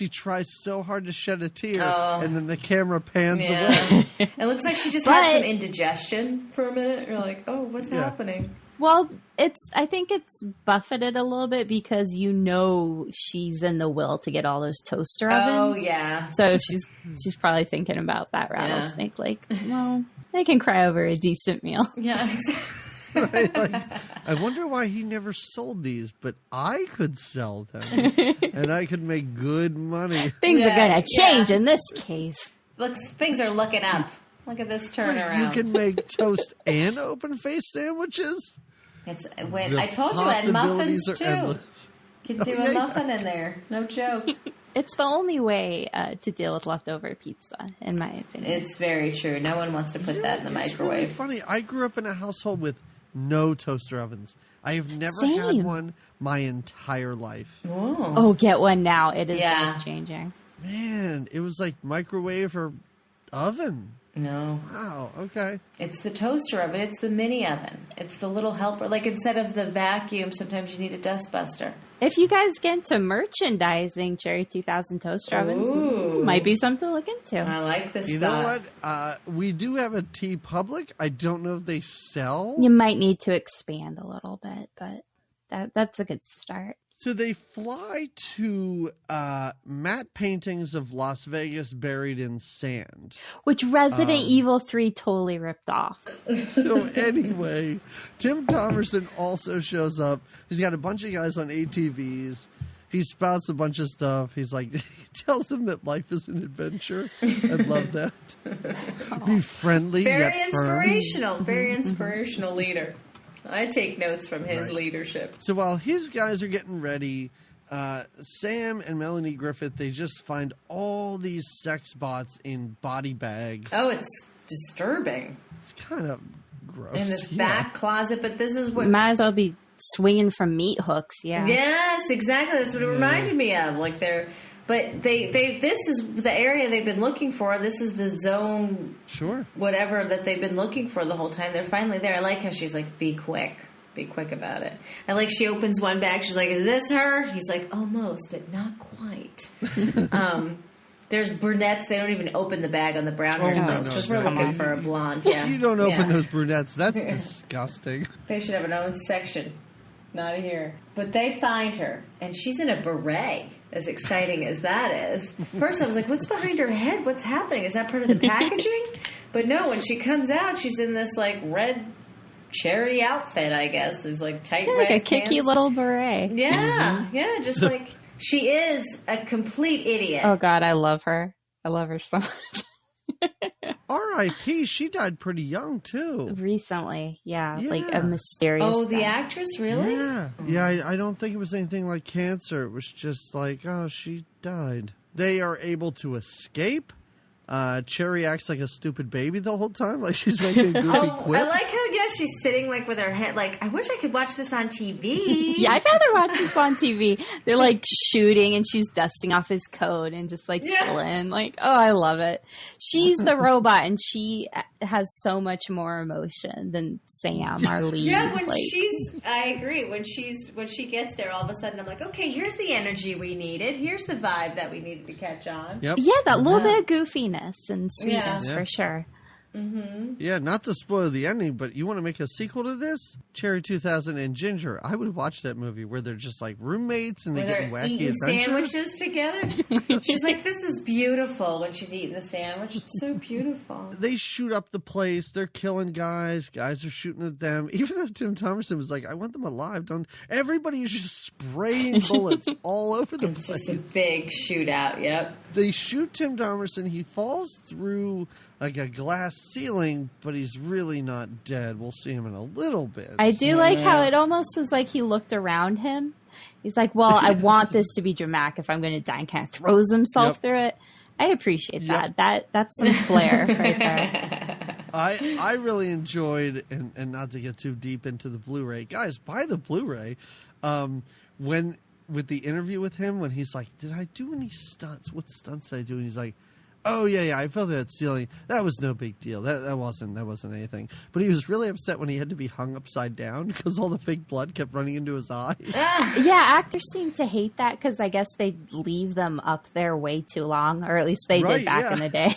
tries so hard to shed a tear, and then the camera pans away. It looks like she just had some indigestion for a minute. You're like, oh, what's happening? Well, I think it's buffeted a little bit because she's in the will to get all those toaster ovens. Oh, yeah. So she's probably thinking about that rattlesnake. Like, well, I can cry over a decent meal. Yeah, exactly. Right? Like, I wonder why he never sold these, but I could sell them, and I could make good money. Things are going to change in this case. Things are looking up. Look at this turnaround. You can make toast and open-faced sandwiches? I told you I had muffins, too. Endless. Can do a muffin in there. No joke. It's the only way to deal with leftover pizza, in my opinion. It's very true. No one wants to put that in the microwave. It's really funny. I grew up in a household with no toaster ovens. I have never had one my entire life. Oh, get one now. It is life-changing. Man, it was like microwave or oven. No. Wow, okay. It's the toaster oven. It's the mini oven. It's the little helper. Like, instead of the vacuum, sometimes you need a dust buster. If you guys get into merchandising Cherry 2000 toaster ovens, might be something to look into. I like this You know what? We do have a TeePublic. I don't know if they sell. You might need to expand a little bit, but that's a good start. So they fly to matte paintings of Las Vegas buried in sand. Which Resident Evil 3 totally ripped off. So anyway, Tim Thomerson also shows up. He's got a bunch of guys on ATVs. He spouts a bunch of stuff. He's like, he tells them that life is an adventure. I love that. Be friendly, very yet inspirational. firm. Very inspirational leader. I take notes from his leadership. So while his guys are getting ready, Sam and Melanie Griffith, they just find all these sex bots in body bags. Oh, it's disturbing. It's kind of gross. In this back closet, but this is what... Might as well be swinging from meat hooks. Yeah. Yes, exactly. That's what it reminded me of. Like this is the area they've been looking for. This is the zone, whatever that they've been looking for the whole time. They're finally there. I like how she's like, be quick about it. I like she opens one bag. She's like, is this her? He's like, almost, but not quite. There's brunettes. They don't even open the bag on the brown hair because we're looking for a blonde. Yeah, you don't open those brunettes. That's disgusting. They should have an own section. Not here. But they find her, and she's in a beret, as exciting as that is. First, I was like, what's behind her head? What's happening? Is that part of the packaging? But no, when she comes out, she's in this, like, red cherry outfit, I guess. It's, like, tight red like a kicky little beret. Yeah, yeah, just like... She is a complete idiot. Oh, God, I love her. I love her so much. R.I.P. She died pretty young, too. Recently, yeah. Like a mysterious death. The actress, really? Yeah. Yeah, I don't think it was anything like cancer. It was just like, oh, she died. They are able to escape. Cherry acts like a stupid baby the whole time, like she's making goofy quips. I like how she's sitting like with her head like, I wish I could watch this on TV. Yeah, I'd rather watch this on TV. They're like shooting and she's dusting off his coat and just like chilling. Like, oh, I love it. She's the robot and she has so much more emotion than Sam, our lead. Yeah, I agree. When she gets there, all of a sudden I'm like, okay, here's the energy we needed. Here's the vibe that we needed to catch on. Yep. Yeah, that little bit of goofiness and sweetness for sure. Mm-hmm. Yeah, not to spoil the ending, but you want to make a sequel to this? Cherry 2000 and Ginger. I would watch that movie where they're just like roommates and they get wacky eating adventures. Sandwiches together. She's like, this is beautiful when she's eating the sandwich. It's so beautiful. They shoot up the place. They're killing guys. Guys are shooting at them. Even though Tim Thomerson was like, I want them alive. Don't. Everybody is just spraying bullets all over the place. It's just a big shootout. Yep. They shoot Tim Thomerson. He falls through like a glass ceiling, but he's really not dead. We'll see him in a little bit. I do like how it almost was like he looked around him. He's like, well, I want this to be dramatic if I'm going to die, and kind of throws himself through it. I appreciate that. That's some flair right there. I really enjoyed, and not to get too deep into the Blu-ray. Guys, buy the Blu-ray. When with the interview with him, when he's like, did I do any stunts? What stunts did I do? And he's like, oh, yeah, I fell through that ceiling. That was no big deal. That wasn't anything. But he was really upset when he had to be hung upside down because all the fake blood kept running into his eyes. Yeah, actors seem to hate that because I guess they leave them up there way too long, or at least they did back in the day.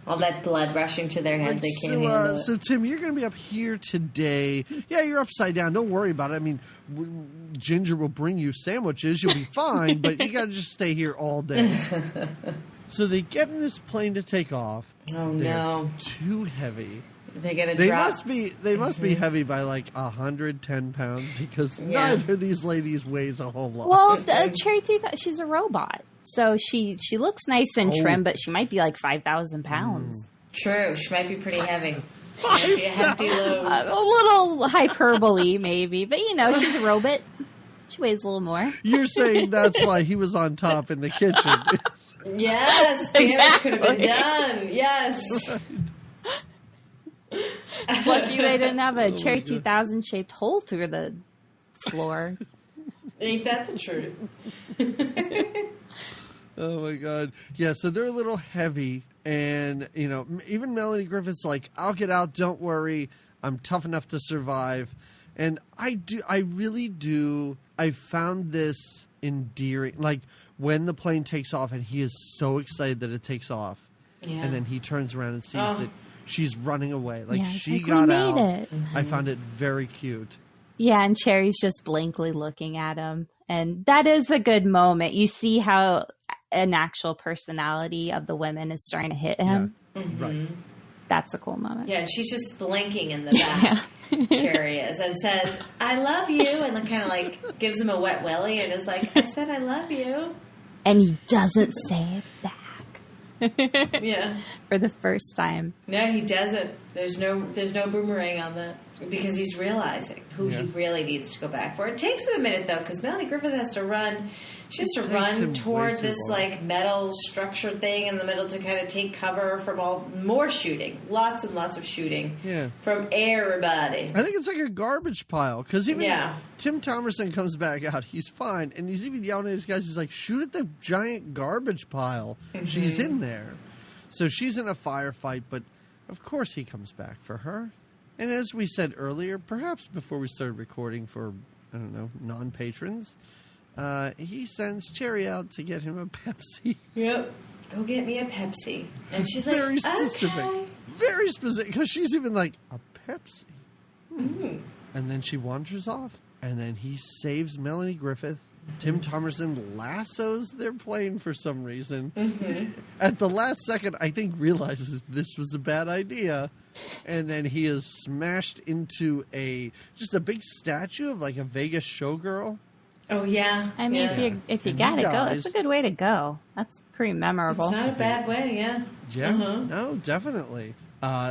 All that blood rushing to their head, they can't handle it. So, Tim, you're going to be up here today. Yeah, you're upside down. Don't worry about it. I mean, Ginger will bring you sandwiches. You'll be fine, but you got to just stay here all day. So they get in this plane to take off. Oh, no. Too heavy. They get a drop. They must be heavy by like 110 pounds because neither of these ladies weighs a whole lot. Well, Cherry Tooth, she's a robot. So she looks nice and trim, but she might be like 5,000 pounds. True. She might be pretty heavy. Might be a hefty load. A little hyperbole, maybe. But, she's a robot. She weighs a little more. You're saying that's why he was on top in the kitchen. Yes. Exactly. Could have been done. Yes. It's lucky they didn't have a Cherry 2000 shaped hole through the floor. Ain't that the truth? Oh my God. Yeah, so they're a little heavy, and even Melanie Griffith's like, I'll get out, don't worry, I'm tough enough to survive. And I really do. I found this endearing. Like when the plane takes off and he is so excited that it takes off. Yeah. And then he turns around and sees that she's running away. Like she got out. I found it very cute. Yeah, and Cherry's just blankly looking at him. And that is a good moment. You see how an actual personality of the women is starting to hit him. Yeah. Mm-hmm. Right. That's a cool moment. Yeah, and she's just blinking in the back. Cherry is, and says, I love you, and then kind of like gives him a wet willy and is like, I said I love you. And he doesn't say it back. Yeah. For the first time. No, he doesn't. There's no boomerang on that because he's realizing who he really needs to go back for. It takes him a minute though, because Melanie Griffith has to run. She has to run toward this like metal structure thing in the middle to kind of take cover from more shooting, lots and lots of shooting from everybody. I think it's like a garbage pile because even Tim Thomerson comes back out, he's fine, and he's even yelling at his guys. He's like, "Shoot at the giant garbage pile." She's in there, so she's in a firefight, but. Of course he comes back for her. And as we said earlier, perhaps before we started recording for, I don't know, non-patrons, he sends Cherry out to get him a Pepsi. Yep. Go get me a Pepsi. And she's like, very specific. Okay. Very specific. Because she's even like, a Pepsi? And then she wanders off. And then he saves Melanie Griffith. Tim Thomerson lassos their plane for some reason. At the last second, I think realizes this was a bad idea. And then he is smashed into just a big statue of like a Vegas showgirl. Oh, yeah. I mean, if you got to go, that's a good way to go. That's pretty memorable. It's not a bad way, yeah. Yeah, no, definitely.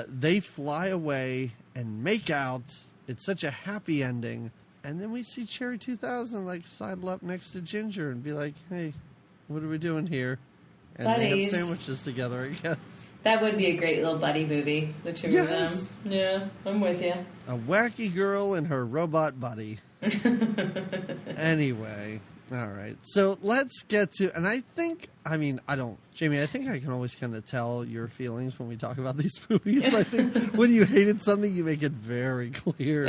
They fly away and make out. It's such a happy ending. And then we see Cherry 2000 like sidle up next to Ginger and be like, "Hey, what are we doing here?" And Buddies. They have sandwiches together, I guess. That would be a great little buddy movie, the two of them. Yeah, I'm with you. A wacky girl and her robot buddy. Anyway, all right. So let's get to, and Jamie, I think I can always kind of tell your feelings when we talk about these movies. I think when you hated something, you make it very clear.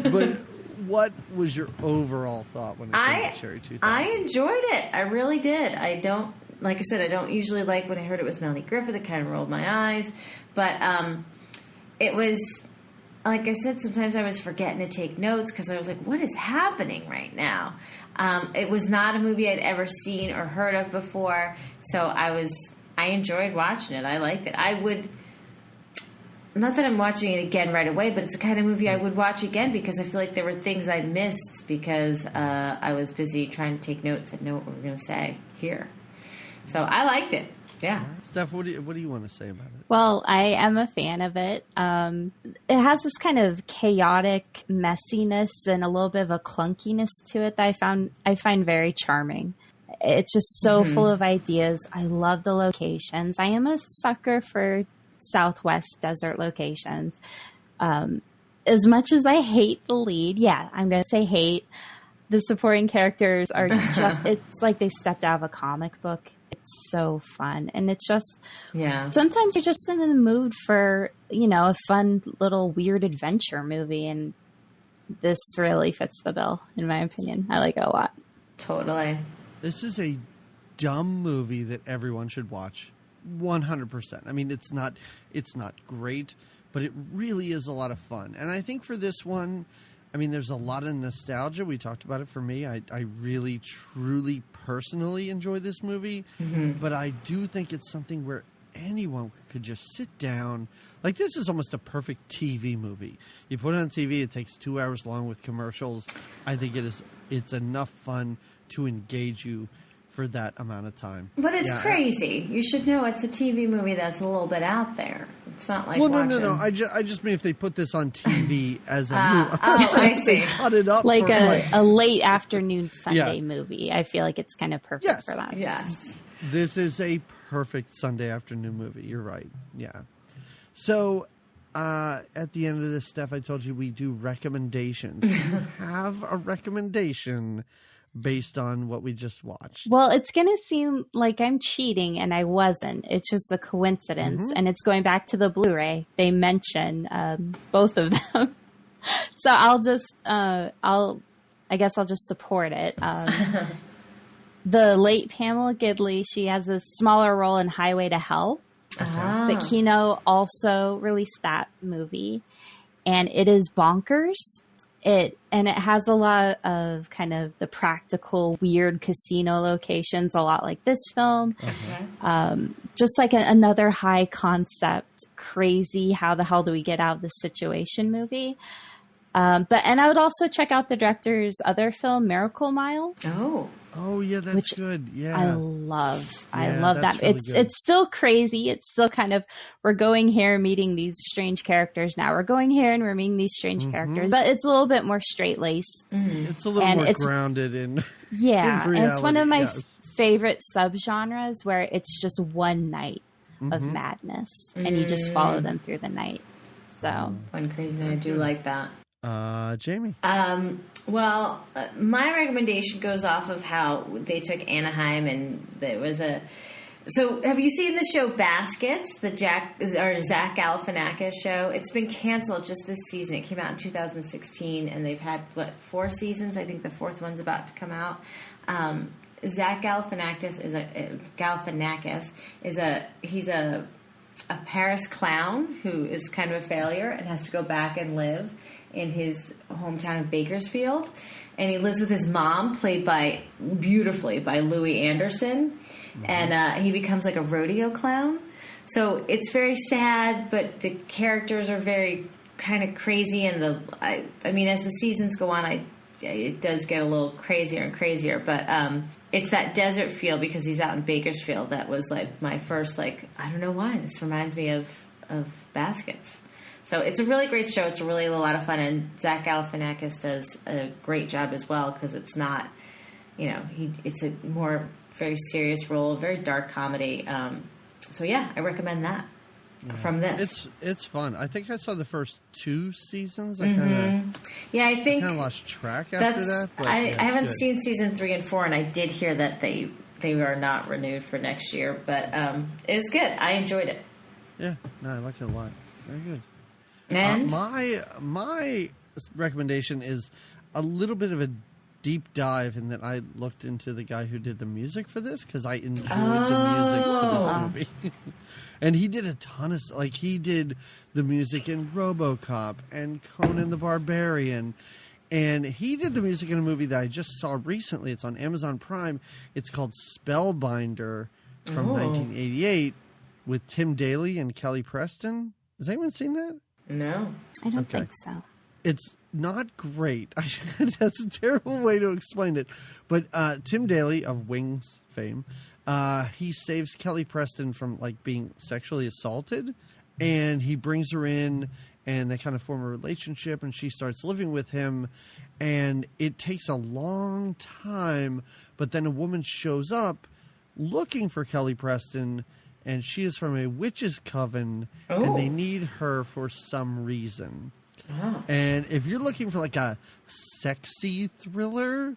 But what was your overall thought when it came to Cherry 2000? I enjoyed it. I really did. Like I said, I don't usually like when I heard it was Melanie Griffith. It kind of rolled my eyes. But it was, like I said, sometimes I was forgetting to take notes because I was like, what is happening right now? It was not a movie I'd ever seen or heard of before. So I enjoyed watching it. I liked it. Not that I'm watching it again right away, but it's the kind of movie I would watch again because I feel like there were things I missed because I was busy trying to take notes and know what we were going to say here. So I liked it. Yeah. Steph, what do you want to say about it? Well, I am a fan of it. It has this kind of chaotic messiness and a little bit of a clunkiness to it that I find very charming. It's just so full of ideas. I love the locations. I am a sucker for Southwest desert locations. As much as I hate the lead, I'm going to say hate, the supporting characters are just, it's like they stepped out of a comic book. It's so fun. And it's just, sometimes you're just in the mood for, a fun little weird adventure movie. And this really fits the bill, in my opinion. I like it a lot. Totally. This is a dumb movie that everyone should watch. 100%. I mean, it's not great, but it really is a lot of fun. And I think for this one, I mean, there's a lot of nostalgia. We talked about it for me. I really, truly, personally enjoy this movie. But I do think it's something where anyone could just sit down. Like, this is almost a perfect TV movie. You put it on TV, it takes 2 hours long with commercials. I think it's enough fun to engage you for that amount of time. But it's crazy. You should know it's a TV movie that's a little bit out there. It's not like watching... No. I just mean if they put this on TV as a movie. I see. Cut it up like a late afternoon Sunday movie. I feel like it's kind of perfect for that. Yes. This is a perfect Sunday afternoon movie. You're right. Yeah. So at the end of this, Steph, I told you we do recommendations. Do you have a recommendation based on what we just watched? Well, it's going to seem like I'm cheating, and I wasn't. It's just a coincidence, and it's going back to the Blu-ray. They mention both of them. So I guess I'll just support it. The late Pamela Gidley, she has a smaller role in Highway to Hell. But Kino also released that movie, and it is bonkers. It has a lot of kind of the practical, weird casino locations, a lot like this film. Just like another high concept, crazy, how the hell do we get out of this situation movie. And I would also check out the director's other film, Miracle Mile. Oh yeah, that's good. Yeah, I love that. Really it's still crazy. It's still kind of, we're going here, meeting these strange characters. Now we're going here and we're meeting these strange characters, but it's a little bit more straight laced. It's a little more grounded in yeah, in reality, and it's one of my favorite subgenres where it's just one night of madness, and you just follow them through the night. So One Crazy Night. I do like that. Jamie. Well, my recommendation goes off of how they took Anaheim, and there was a. So, have you seen the show Baskets, the Zach Galifianakis show? It's been canceled just this season. It came out in 2016, and they've had 4 seasons. I think the 4th one's about to come out. Zach Galifianakis he's a Paris clown who is kind of a failure and has to go back and live in his hometown of Bakersfield, and he lives with his mom, played beautifully by Louis Anderson, and he becomes like a rodeo clown. So it's very sad, but the characters are very kind of crazy, and I mean, as the seasons go on, it does get a little crazier and crazier, but it's that desert feel because he's out in Bakersfield that was like my first, like, I don't know why, this reminds me of Baskets. So it's a really great show. It's really a lot of fun, and Zach Galifianakis does a great job as well, because it's not, it's a more very serious role, very dark comedy. So yeah, I recommend that. From this, it's fun. I think I saw the first 2 seasons. I kind of lost track after that. But I haven't seen season 3 and 4, and I did hear that they are not renewed for next year. But it was good. I enjoyed it. Yeah, no, I liked it a lot. Very good. And my recommendation is a little bit of a deep dive in that I looked into the guy who did the music for this, because I enjoyed the music for this movie. And he did a ton of, like, he did the music in RoboCop and Conan the Barbarian. And he did the music in a movie that I just saw recently. It's on Amazon Prime. It's called Spellbinder from 1988 with Tim Daly and Kelly Preston. Has anyone seen that? No. I don't think so. It's not great. That's a terrible way to explain it. But Tim Daly of Wings fame, he saves Kelly Preston from like being sexually assaulted, and he brings her in, and they kind of form a relationship, and she starts living with him, and it takes a long time, but then a woman shows up looking for Kelly Preston, and she is from a witch's coven, and they need her for some reason. Oh. And if you're looking for like a sexy thriller,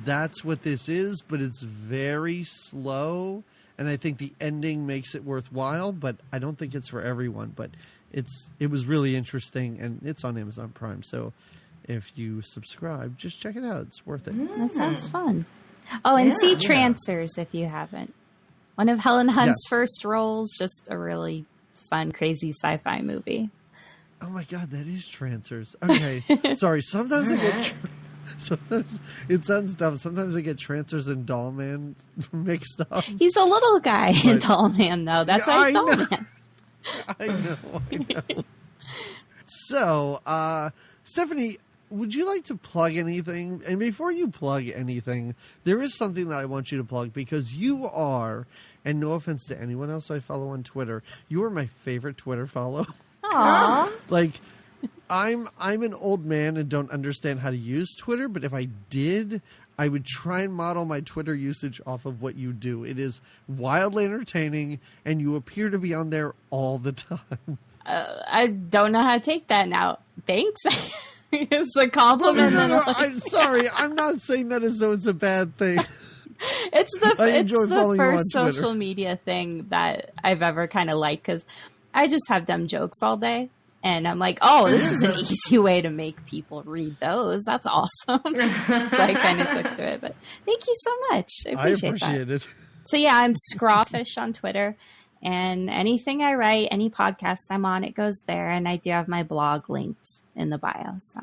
that's what this is, but it's very slow, and I think the ending makes it worthwhile, but I don't think it's for everyone. But it was really interesting, and it's on Amazon Prime, so if you subscribe, just check it out. It's worth it. That sounds fun. Oh, and see Trancers if you haven't. One of Helen Hunt's first roles, just a really fun, crazy sci-fi movie. Oh my God, that is Trancers. Okay, sorry. Sometimes I get. Sometimes it sounds dumb. Sometimes I get Trancers and Dollman mixed up. He's a little guy in Dollman, though. That's why he's Dollman. I know. So, Stephanie, would you like to plug anything? And before you plug anything, there is something that I want you to plug, because you are, and no offense to anyone else I follow on Twitter, you are my favorite Twitter follow. Aww. Like, I'm an old man and don't understand how to use Twitter, but if I did, I would try and model my Twitter usage off of what you do. It is wildly entertaining, and you appear to be on there all the time. I don't know how to take that now. Thanks. It's a compliment. No, I'm sorry. I'm not saying that as though it's a bad thing. It's the first social media thing that I've ever kind of liked, because I just have dumb jokes all day. And I'm like, oh, this is an easy way to make people read those. That's awesome. So I kind of took to it. But thank you so much. I appreciate it. So yeah, I'm Scrawfish on Twitter. And anything I write, any podcasts I'm on, it goes there. And I do have my blog linked in the bio. So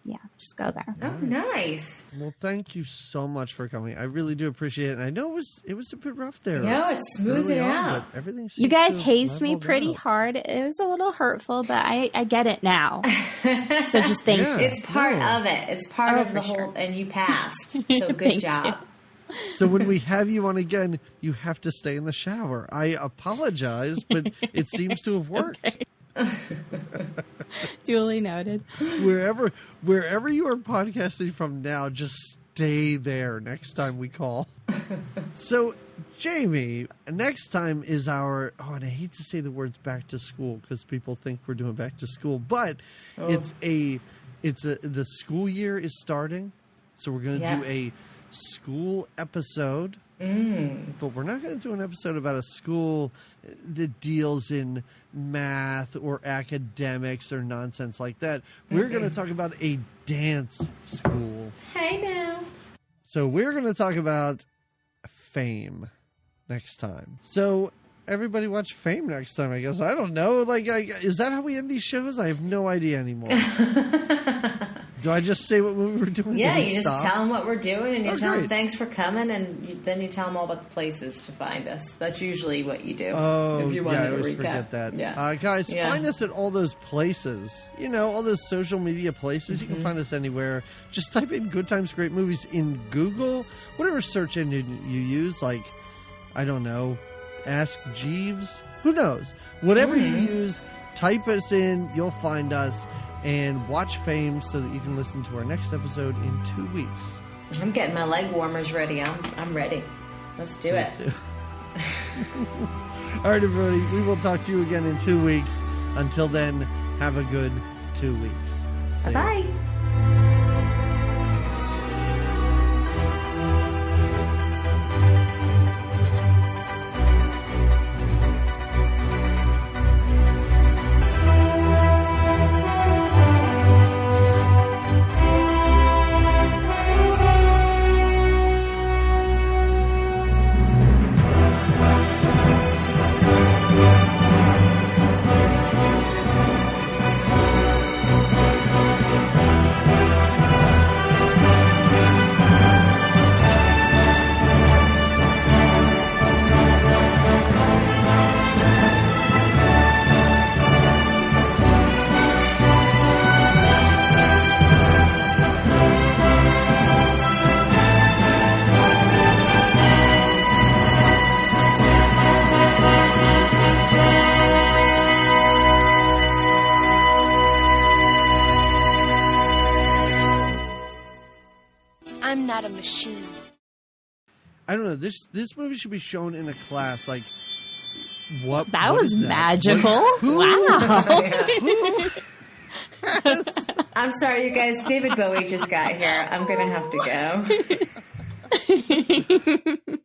yeah, just go there. Oh, nice. Well, thank you so much for coming. I really do appreciate it. And I know it was a bit rough there. No, it's smooth it out. Everything you guys hazed me pretty hard. It was a little hurtful, but I get it now. So just thank you. It's part of it. It's part of the whole, and you passed. So good job. So when we have you on again, you have to stay in the shower. I apologize, but it seems to have worked. Okay. Duly noted. Wherever you are podcasting from now, just stay there next time we call. So, Jamie, next time is our, and I hate to say the words back to school because people think we're doing back to school, but the school year is starting. So we're going to do a school episode, but we're not going to do an episode about a school that deals in math or academics or nonsense like that. We're going to talk about a dance school. Hey now. So we're going to talk about Fame next time. So everybody watch Fame next time, I guess. I don't know. Is that how we end these shows? I have no idea anymore. Do I just say what movie we're doing? Yeah, you just tell them what we're doing, and you tell them great. Thanks for coming, and then you tell them all about the places to find us. That's usually what you do. Oh, if you yeah, I to always recap. forget that. Yeah. Guys, find us at all those places. All those social media places. You can find us anywhere. Just type in Good Times, Great Movies in Google. Whatever search engine you use, I don't know, Ask Jeeves. Who knows? Whatever you use, type us in. You'll find us. And watch Fame so that you can listen to our next episode in 2 weeks. I'm getting my leg warmers ready. I'm ready. Let's do it. All right, everybody. We will talk to you again in 2 weeks. Until then, have a good 2 weeks. Bye-bye. I'm not a machine. I don't know. This movie should be shown in a class. What? That what was is that? magical. Wow. I'm sorry, you guys. David Bowie just got here. I'm going to have to go.